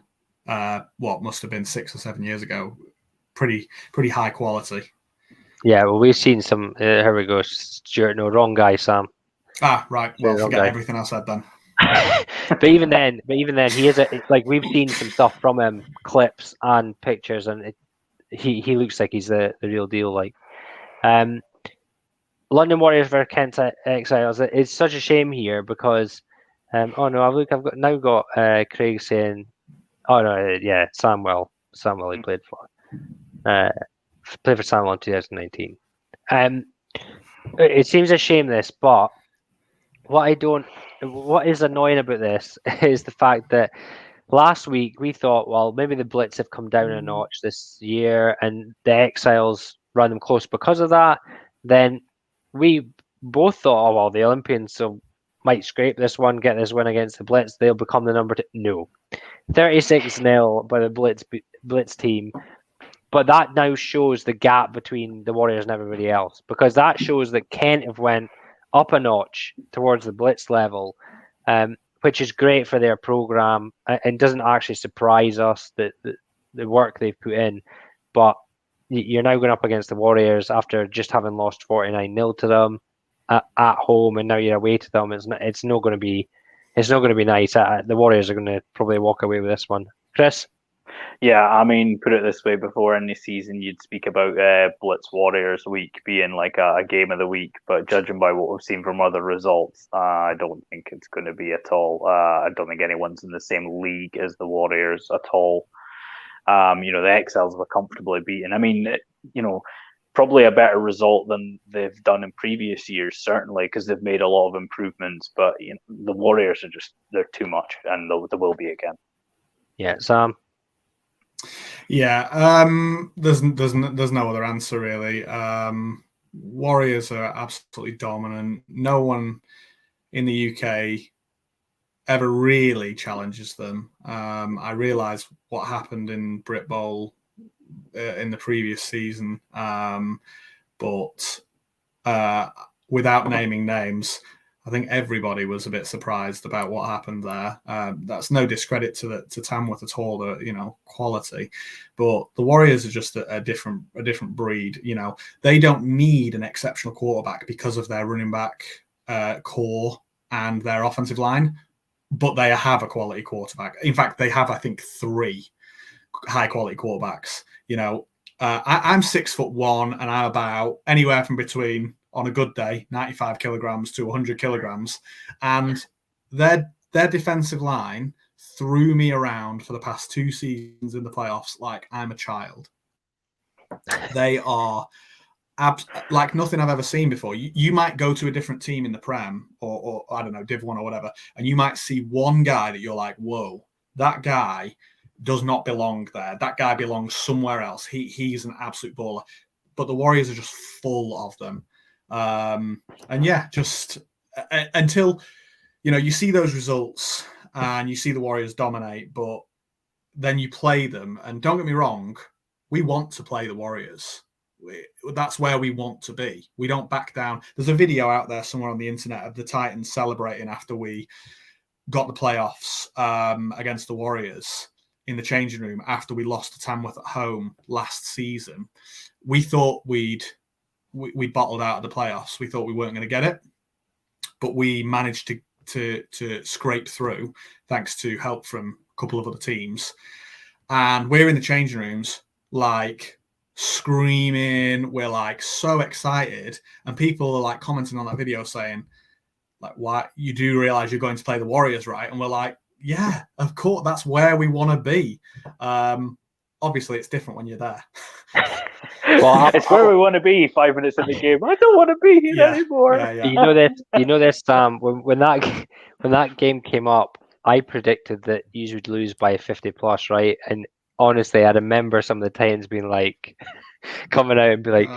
what must have been 6 or 7 years ago, pretty high quality. Yeah, well, we've seen some. Here we go, Stuart. No, wrong guy, Sam. Right. Well, forget everything I said then. but even then, he is like we've seen some stuff from him, clips and pictures, and he looks like he's the real deal. Like, London Warriors versus Kent Exiles. It's such a shame here because, oh no, I've got Craig saying, oh no, yeah, Samwell he played for, Samwell in 2019. It seems a shame this, but what is annoying about this is the fact that last week we thought, well, maybe the Blitz have come down a notch this year and the Exiles run them close because of that. Then we both thought, oh, well, the Olympians might scrape this one, get this win against the Blitz. They'll become the number 2. No. 36-0 by the Blitz team. But that now shows the gap between the Warriors and everybody else, because that shows that Kent have went up a notch towards the Blitz level, which is great for their program and doesn't actually surprise us that the work they've put in. But you're now going up against the Warriors after just having lost 49-0 to them at home, and now you're away to them. It's not going to be nice. The Warriors are going to probably walk away with this one. Chris? Yeah, I mean, put it this way: before any season, you'd speak about Blitz Warriors week being like a game of the week, but judging by what we've seen from other results, I don't think it's going to be at all. I don't think anyone's in the same league as the Warriors at all. The Exiles were comfortably beaten. I mean, probably a better result than they've done in previous years, certainly, because they've made a lot of improvements. But the Warriors they're too much, and there will be again. Yeah, Sam. Yeah, there's no other answer really. Warriors are absolutely dominant. No one in the UK ever really challenges them. I realise what happened in Britball in the previous season, but without naming names, I think everybody was a bit surprised about what happened there. That's no discredit to Tamworth at all, the quality, but the Warriors are just a different breed. They don't need an exceptional quarterback because of their running back core and their offensive line, but they have a quality quarterback. In fact, they have, I think, 3 high quality quarterbacks. I'm 6'1", and I'm about anywhere from between, on a good day, 95 kilograms to 100 kilograms. And their defensive line threw me around for the past 2 seasons in the playoffs like I'm a child. They are like nothing I've ever seen before. You might go to a different team in the Prem or I don't know, Div 1 or whatever, and you might see one guy that you're like, whoa, that guy does not belong there. That guy belongs somewhere else. He's an absolute baller. But the Warriors are just full of them. And yeah, just until you see those results and you see the Warriors dominate, but then you play them, and don't get me wrong, we want to play the Warriors. That's where we want to be. We don't back down. There's a video out there somewhere on the internet of the Titans celebrating after we got the playoffs against the Warriors in the changing room after we lost to Tamworth at home last season. We thought we bottled out of the playoffs. We thought we weren't going to get it, but we managed to scrape through thanks to help from a couple of other teams. And we're in the changing rooms like screaming. We're like so excited, and people are like commenting on that video saying, like, why, you do realize you're going to play the Warriors, right? And we're like, yeah, of course, that's where we want to be. Obviously, it's different when you're there. Well, it's where we want to be 5 minutes in the game. I don't want to be here anymore. Yeah. You know this, Sam. When that game came up, I predicted that you would lose by 50 plus, right? And honestly, I remember some of the Titans being like, coming out and be like,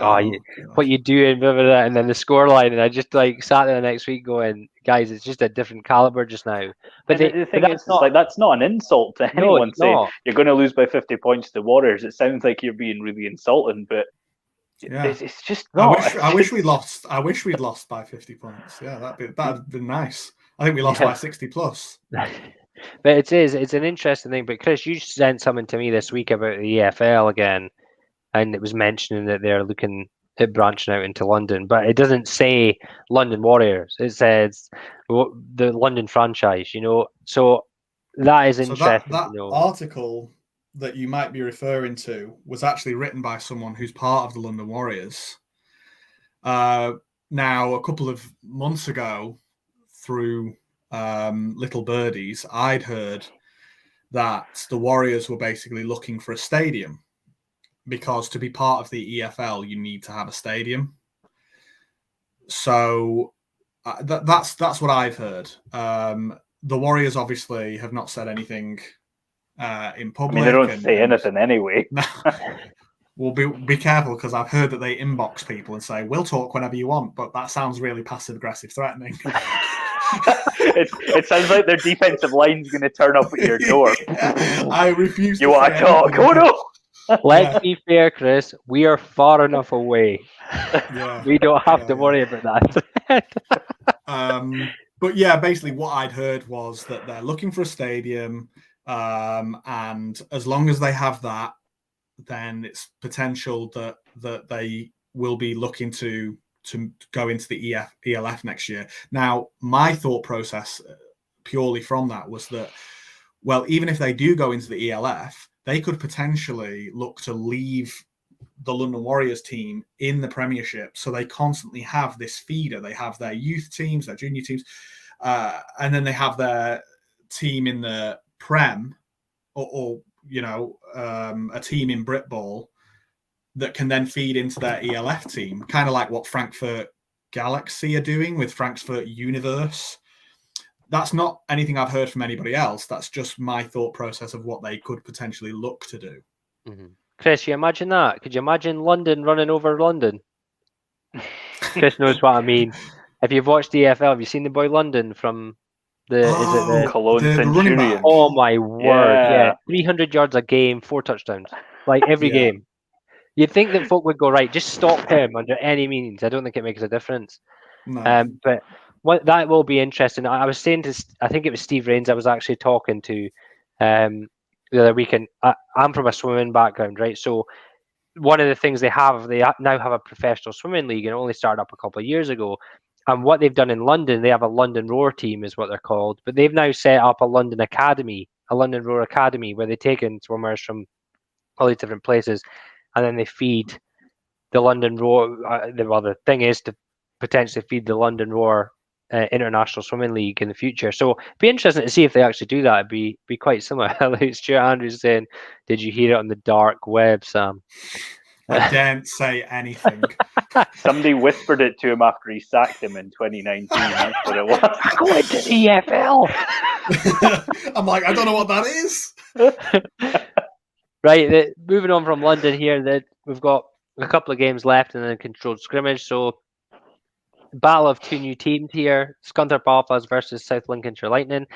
what you doing, blah, blah, blah. And then the scoreline, and I just like sat there the next week going, guys, it's just a different caliber just now. But the thing is, that's not an insult to anyone saying you're going to lose by 50 points to Warriors. It sounds like you're being really insulting, but it's just not. I wish we'd lost. I wish we'd lost by 50 points. Yeah, that'd been nice. I think we lost by 60 plus. But it's an interesting thing. But Chris, you sent something to me this week about the EFL again. and it was mentioning that they're looking at branching out into London, but it doesn't say London Warriors. It says the London franchise. So that is interesting. That article that you might be referring to was actually written by someone who's part of the London Warriors. Now, a couple of months ago, through Little Birdies, I'd heard that the Warriors were basically looking for a stadium, because to be part of the EFL, you need to have a stadium. So that's what I've heard. The Warriors obviously have not said anything in public. I mean, they don't say anything anyway. Well, be careful, because I've heard that they inbox people and say, we'll talk whenever you want, but that sounds really passive-aggressive threatening. It sounds like their defensive line's going to turn up at your door. I refuse to want to talk? Oh, no! Let's be fair, Chris. We are far enough away. Yeah. We don't have to worry about that. But yeah, basically what I'd heard was that they're looking for a stadium, and as long as they have that, then it's potential that they will be looking to go into the ELF next year. Now, my thought process purely from that was that, well, even if they do go into the ELF, they could potentially look to leave the London Warriors team in the Premiership, so they constantly have this feeder. They have their youth teams, their junior teams, and then they have their team in the Prem, or a team in Britball that can then feed into their ELF team, kind of like what Frankfurt Galaxy are doing with Frankfurt Universe. That's not anything I've heard from anybody else. That's just my thought process of what they could potentially look to do. Mm-hmm. Chris, you imagine that? Could you imagine London running over London? Chris knows what I mean. If you've watched the EFL, have you seen the boy London from the Cologne Centurion? Oh my word! Yeah, 300 yards a game, 4 touchdowns, like every game. You'd think that folk would go, right, just stop him under any means. I don't think it makes a difference. No. But that will be interesting. I was saying I think it was Steve Rains I was actually talking to the other weekend. I'm from a swimming background, right? So one of the things they now have a professional swimming league, and it only started up a couple of years ago. And what they've done in London, they have a London Roar team is what they're called. But they've now set up a London Academy, a London Roar Academy, where they take in swimmers from all these different places, and then they feed the London Roar. The thing is to potentially feed the London Roar International Swimming League in the future. So it'd be interesting to see if they actually do that. It'd be quite similar. Like Stuart Andrews saying, "Did you hear it on the dark web, Sam?" I daren't say anything. Somebody whispered it to him after he sacked him in 2019. That's what it was. Going to the EFL. I'm like, I don't know what that is. Right, moving on from London here, that we've got a couple of games left and then controlled scrimmage. So, battle of 2 new teams here: Scunthorpe Alphas versus South Lincolnshire Lightning.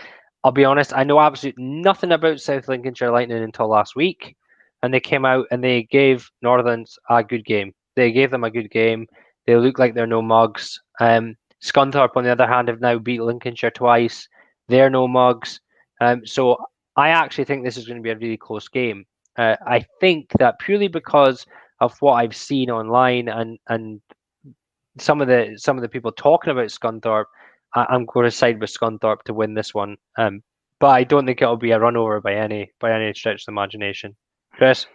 I'll be honest, I know absolutely nothing about South Lincolnshire Lightning until last week, and they came out and they gave Northerns a good game. They gave them a good game. They look like they're no mugs. Scunthorpe, on the other hand, have now beat Lincolnshire twice. They're no mugs. So I actually think this is going to be a really close game. I think that purely because of what I've seen online and some of the people talking about Scunthorpe, I'm going to side with Scunthorpe to win this one. But I don't think it'll be a run over by any stretch of the imagination. Chris?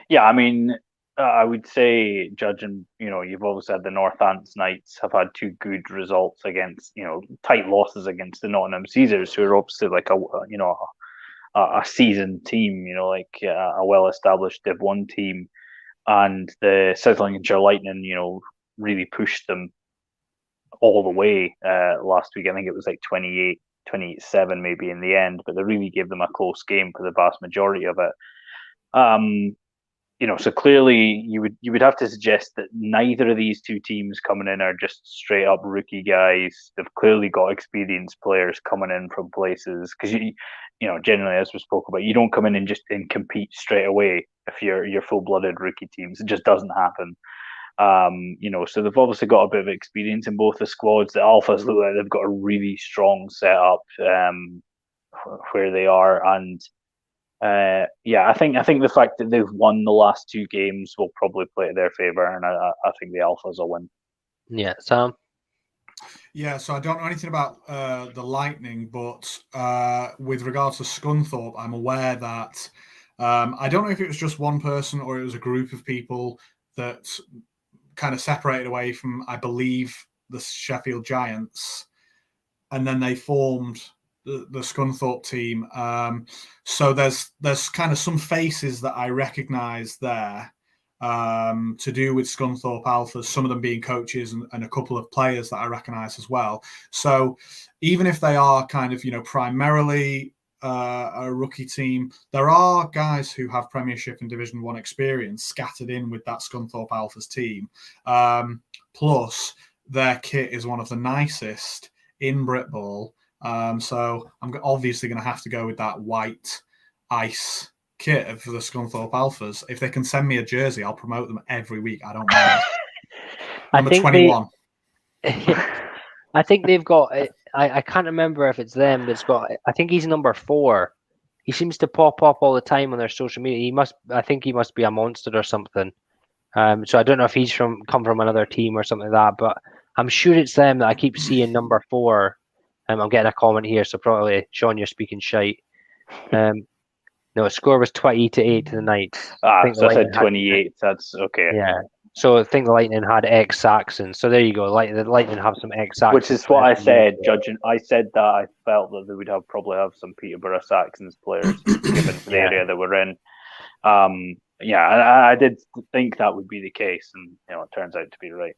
Yeah, I mean, I would say, judging, you've always had the Northants Knights have had 2 good results against, tight losses against the Nottingham Caesars, who are obviously like a seasoned team, like a well-established Div 1 team. And the South Lincolnshire Lightning, really pushed them all the way last week. I think it was like 28-7 maybe in the end, but they really gave them a close game for the vast majority of it. So clearly you would have to suggest that neither of these 2 teams coming in are just straight up rookie guys. They've clearly got experienced players coming in from places, because generally, as we spoke about, you don't come in and just compete straight away if you're full-blooded rookie teams. It just doesn't happen. So they've obviously got a bit of experience in both the squads. The Alphas look like they've got a really strong setup where they are, and I think the fact that they've won the last 2 games will probably play to their favour, and I think the Alphas will win. Yeah, Sam. Yeah, so I don't know anything about the Lightning, but with regards to Scunthorpe, I'm aware that I don't know if it was just one person or it was a group of people that kind of separated away from, I believe, the Sheffield Giants, and then they formed the Scunthorpe team. So there's kind of some faces that I recognise there to do with Scunthorpe Alphas, some of them being coaches and a couple of players that I recognise as well. So even if they are kind of, primarily a rookie team, there are guys who have Premiership and Division 1 experience scattered in with that Scunthorpe Alphas team. Plus, their kit is one of the nicest in Britball. So I'm obviously going to have to go with that white ice kit for the Scunthorpe Alphas. If they can send me a jersey, I'll promote them every week. I don't mind. Number 21. I think they've got. I can't remember if it's them that's got. I think he's number 4. He seems to pop up all the time on their social media. I think he must be a monster or something. So I don't know if he's come from another team or something like that, but I'm sure it's them that I keep seeing number 4. I'm getting a comment here, so probably Sean, you're speaking shite. No, the score was 20-8 to the Knights. So I said 28. That's okay. Yeah. So I think the Lightning had ex-Saxons. So there you go. The Lightning have some ex-Saxons. Which is what I said, judging. I said that I felt that they would probably have some Peterborough Saxons players given the area that we're in. I did think that would be the case, and it turns out to be right.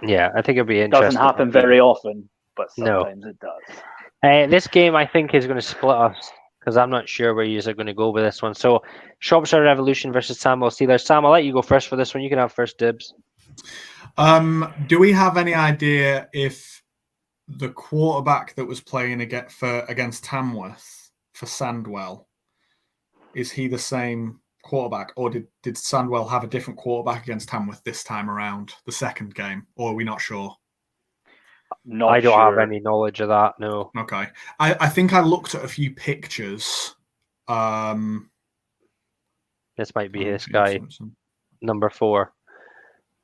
Yeah, I think it'll be interesting. Doesn't happen very often, but sometimes it does. This game, I think, is going to split us because I'm not sure where you are going to go with this one. So, Shropshire Revolution versus Sandwell Steelers. Sam, I'll let you go first for this one. You can have first dibs. Do we have any idea if the quarterback that was playing against Tamworth for Sandwell, is he the same quarterback, or did Sandwell have a different quarterback against Tamworth this time around, the second game, or are we not sure? I don't have any knowledge of that, no. Okay. I think I looked at a few pictures. This might be this guy, number 4.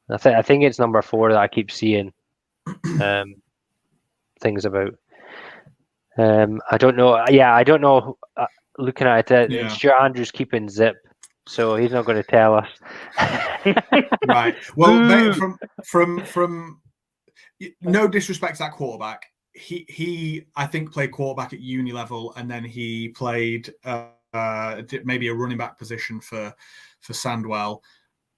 I think it's number 4 that I keep seeing things about. I don't know. Yeah, I don't know. Looking at it, Stuart Andrews keeping zip, so he's not going to tell us. Right. Well, from no disrespect to that quarterback, he I think played quarterback at uni level, and then he played maybe a running back position for Sandwell.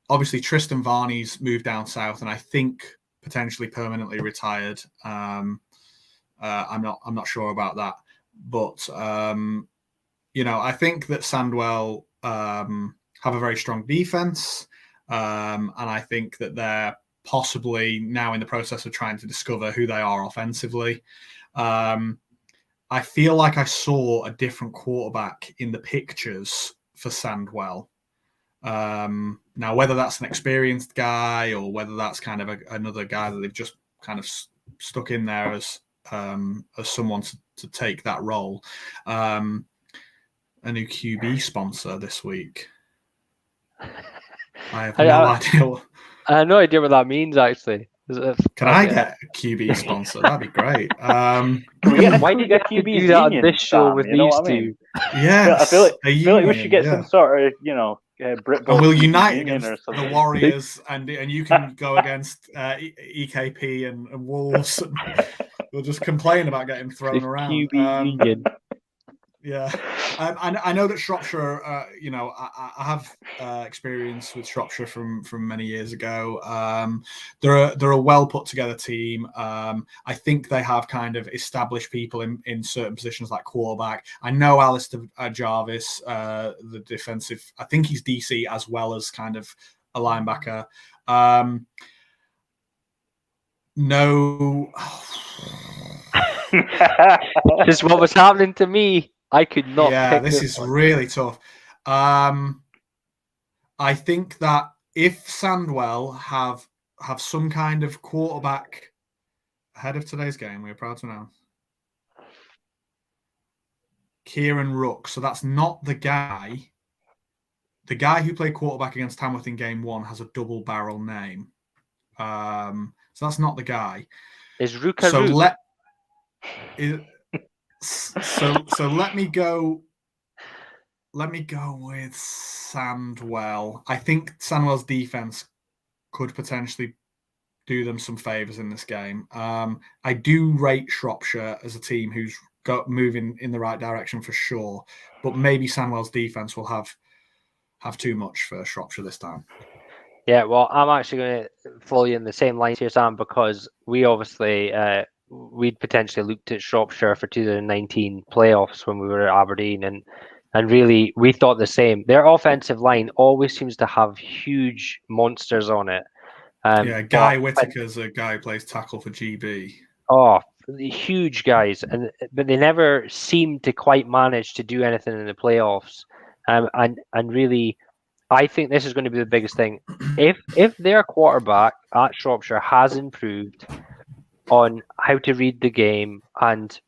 Obviously, Tristan Varney's moved down south, and I think potentially permanently retired. I'm not sure about that, but I think that Sandwell have a very strong defense, and I think that they're possibly now in the process of trying to discover who they are offensively. I feel like I saw a different quarterback in the pictures for Sandwell. Now, whether that's an experienced guy or whether that's kind of another guy that they've just kind of stuck in there as someone to take that role. A new QB sponsor this week. I have no idea. I have no idea what that means, actually. Can I get a QB sponsor? That'd be great. Why do you get QB do that on this show with these two? Yeah, I feel like we should get some sort of, Britball. And we'll unite against the Warriors, and you can go against EKP and Wolves. And we'll just complain about getting thrown around. QB union. Yeah, I know that Shropshire. I have experience with Shropshire from many years ago. They're a well put together team. I think they have kind of established people in certain positions like quarterback. I know Alistair Jarvis, the defensive. I think he's DC as well as kind of a linebacker. No. This is what was happening to me. I could not. Yeah, this is really tough. I think that if Sandwell have some kind of quarterback ahead of today's game, we are proud to announce. Kieran Rook. So that's not the guy. The guy who played quarterback against Tamworth in game 1 has a double barrel name. So that's not the guy. Is Rook so Rook? So let me go with Sandwell. I think Sandwell's defense could potentially do them some favors in this game. I do rate Shropshire as a team who's got moving in the right direction for sure, but maybe Sandwell's defense will have too much for Shropshire this time. Yeah, well, I'm actually going to follow you in the same lines here, Sam, because we obviously we'd potentially looked at Shropshire for 2019 playoffs when we were at Aberdeen, and really we thought the same. Their offensive line always seems to have huge monsters on it. Guy Whittaker's a guy who plays tackle for GB. Oh, huge guys, but they never seem to quite manage to do anything in the playoffs. And really, I think this is going to be the biggest thing. If their quarterback at Shropshire has improved on how to read the game and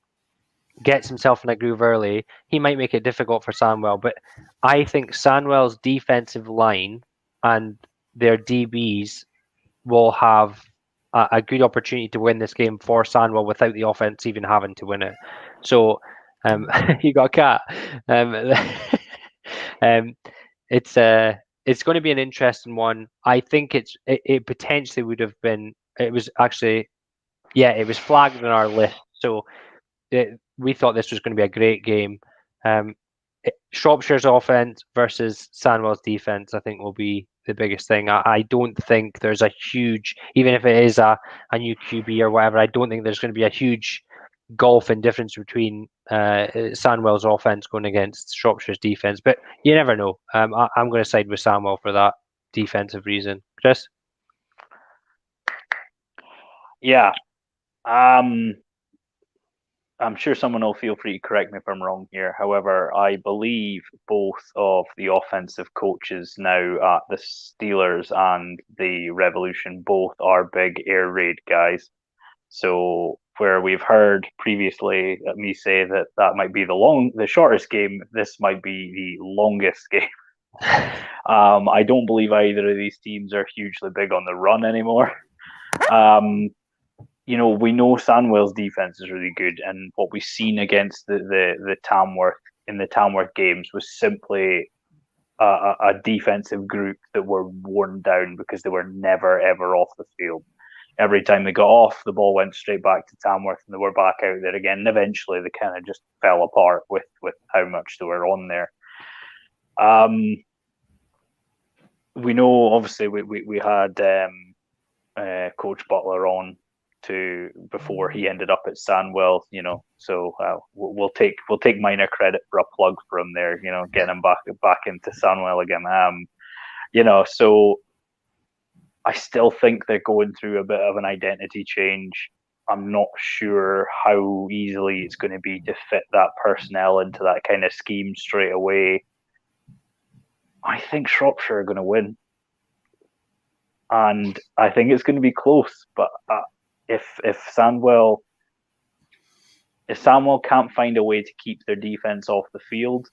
gets himself in a groove early, he might make it difficult for Sandwell. But I think Sandwell's defensive line and their DBs will have a good opportunity to win this game for Sandwell without the offense even having to win it. So you got a cat. It's going to be an interesting one. I think it potentially would have been. It was actually, it was flagged on our list. So we thought this was going to be a great game. Shropshire's offense versus Sandwell's defense, I think, will be the biggest thing. I don't think there's a huge, even if it is a new QB or whatever, I don't think there's going to be a huge gulf in difference between Sandwell's offense going against Shropshire's defense. But you never know. I'm going to side with Sandwell for that defensive reason. Chris? Yeah. I'm sure someone will feel free to correct me if I'm wrong here. However, I believe both of the offensive coaches now at the Steelers and the Revolution both are big air raid guys. So where we've heard previously me say that might be the shortest game, this might be the longest game. I don't believe either of these teams are hugely big on the run anymore. We know Sandwell's defense is really good, and what we've seen against the Tamworth in the Tamworth games was simply a defensive group that were worn down because they were never ever off the field. Every time they got off, the ball went straight back to Tamworth, and they were back out there again. And eventually, they kind of just fell apart with how much they were on there. We know, obviously, we had Coach Butler on before he ended up at Sandwell, so we'll take minor credit for a plug for him there, getting him back into Sandwell again. So I still think they're going through a bit of an identity change. I'm not sure how easily it's going to be to fit that personnel into that kind of scheme straight away. I think Shropshire are going to win, and I think it's going to be close, but if Sandwell can't find a way to keep their defense off the field,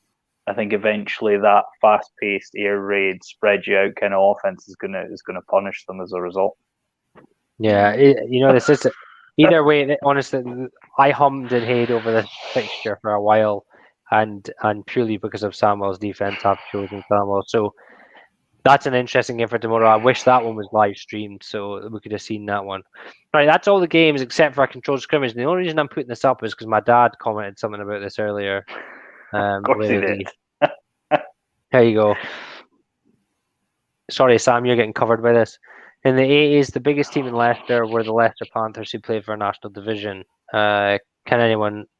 I think eventually that fast-paced air raid, spread you out kind of offense is gonna punish them as a result. Yeah, this is either way. Honestly, I hummed and hayed over this fixture for a while, and purely because of Sandwell's defense, I've chosen Sandwell. So that's an interesting game for tomorrow. I wish that one was live streamed so we could have seen that one. Right, that's all the games except for a controlled scrimmage. And the only reason I'm putting this up is because my dad commented something about this earlier. Of course he did. There you go. Sorry, Sam, you're getting covered by this. In the 80s, the biggest team in Leicester were the Leicester Panthers, who played for a national division. Can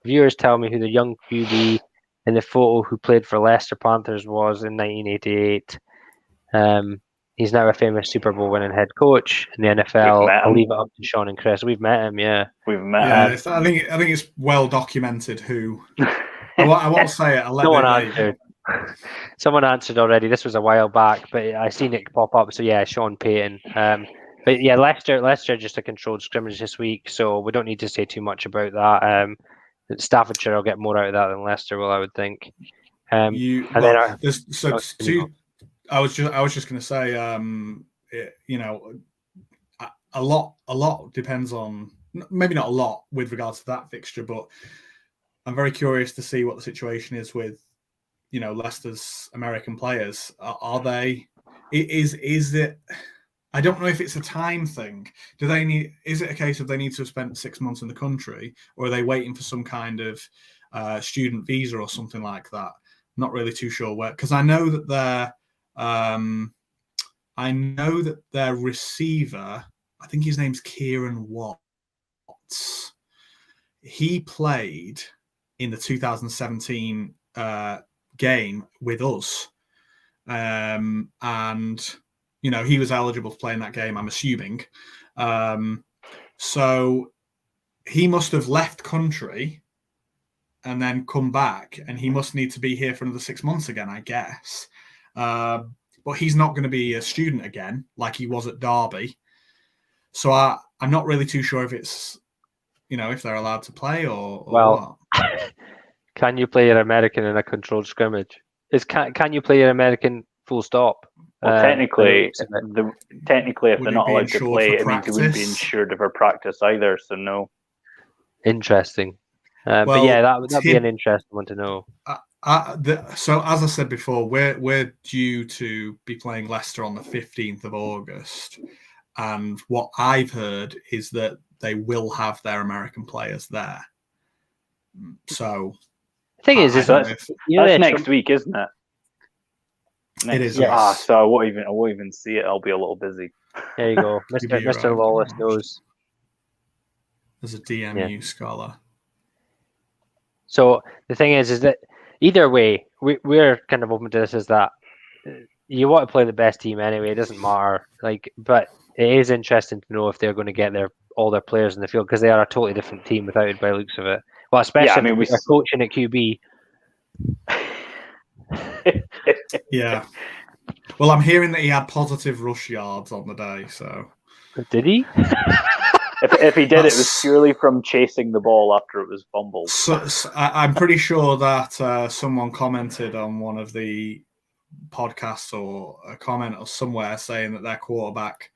viewers tell me who the young QB in the photo who played for Leicester Panthers was in 1988? He's now a famous Super Bowl winning head coach in the NFL. I'll leave it up to Sean and Chris. We've met him, yeah. We've met him. I think it's well documented who. I won't say it. I'll let Someone answered. Someone answered already. This was a while back, but I seen it pop up. So yeah, Sean Payton. But yeah, Leicester just a controlled scrimmage this week, so we don't need to say too much about that. Staffordshire will get more out of that than Leicester will, I would think. I was just going to say, a lot depends on, maybe not a lot with regards to that fixture, but I'm very curious to see what the situation is with, Leicester's American players. Are they? Is it? I don't know if it's a time thing. Is it a case of they need to have spent 6 months in the country, or are they waiting for some kind of student visa or something like that? Not really too sure where, because I know that their receiver, I think his name's Kieran Watts. He played in the 2017 game with us, and he was eligible to play in that game, I'm assuming. So he must have left country and then come back, and he must need to be here for another 6 months again, I guess. But he's not going to be a student again like he was at Derby. So I'm not really too sure if it's, if they're allowed to play or what. Can you play your American in a controlled scrimmage? Can you play your American full stop? Well, technically, if they're not allowed to play, it means they wouldn't be insured for practice either. So no. Interesting. But yeah, that'd be an interesting one to know. So as I said before, we're due to be playing Leicester on the 15th of August, and what I've heard is that they will have their American players there. So the thing is that's next week, isn't it? It is. Yes. So I won't even see it. I'll be a little busy. There you go, Mr. Lawless knows. As a DMU scholar. So the thing is that either way, we're kind of open to this. Is that you want to play the best team anyway? It doesn't matter. But it is interesting to know if they're going to get all their players in the field, because they are a totally different team without it, by the looks of it. Well, especially if they're coaching at QB. Yeah. Well, I'm hearing that he had positive rush yards on the day. So did he? If he did, it was purely from chasing the ball after it was fumbled. So I'm pretty sure that someone commented on one of the podcasts or a comment or somewhere saying that their quarterback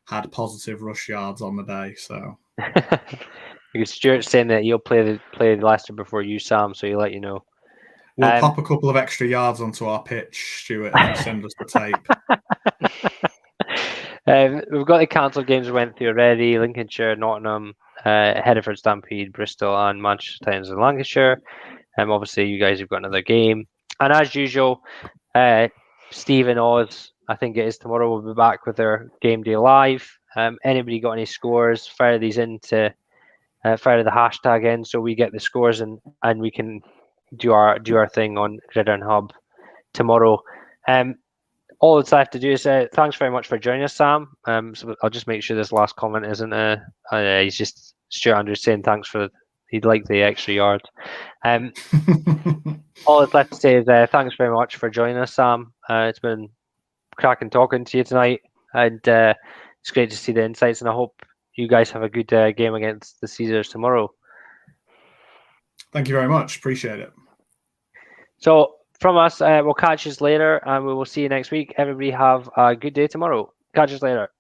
had positive rush yards on the day. So because Stuart's saying that you'll play Leicester before you, Sam, so he'll let you know. We'll pop a couple of extra yards onto our pitch, Stuart, if you send us the tape. We've got the cancelled games we went through already: Lincolnshire, Nottingham, Hereford Stampede, Bristol, and Manchester Titans and Lancashire. Obviously, you guys have got another game. And as usual, Steve and Oz, I think it is tomorrow, will be back with their game day live. Anybody got any scores? Fire these into fire the hashtag in so we get the scores and we can do our thing on Gridiron Hub tomorrow. All that's left to do is thanks very much for joining us, Sam. So I'll just make sure this last comment isn't he's just Stuart Andrews saying thanks for he'd like the extra yard. All that's left to say is thanks very much for joining us, Sam. It's been cracking talking to you tonight, and it's great to see the insights, and I hope you guys have a good game against the Caesars tomorrow. Thank you very much. Appreciate it. So from us, we'll catch you later, and we will see you next week. Everybody have a good day tomorrow. Catch us later.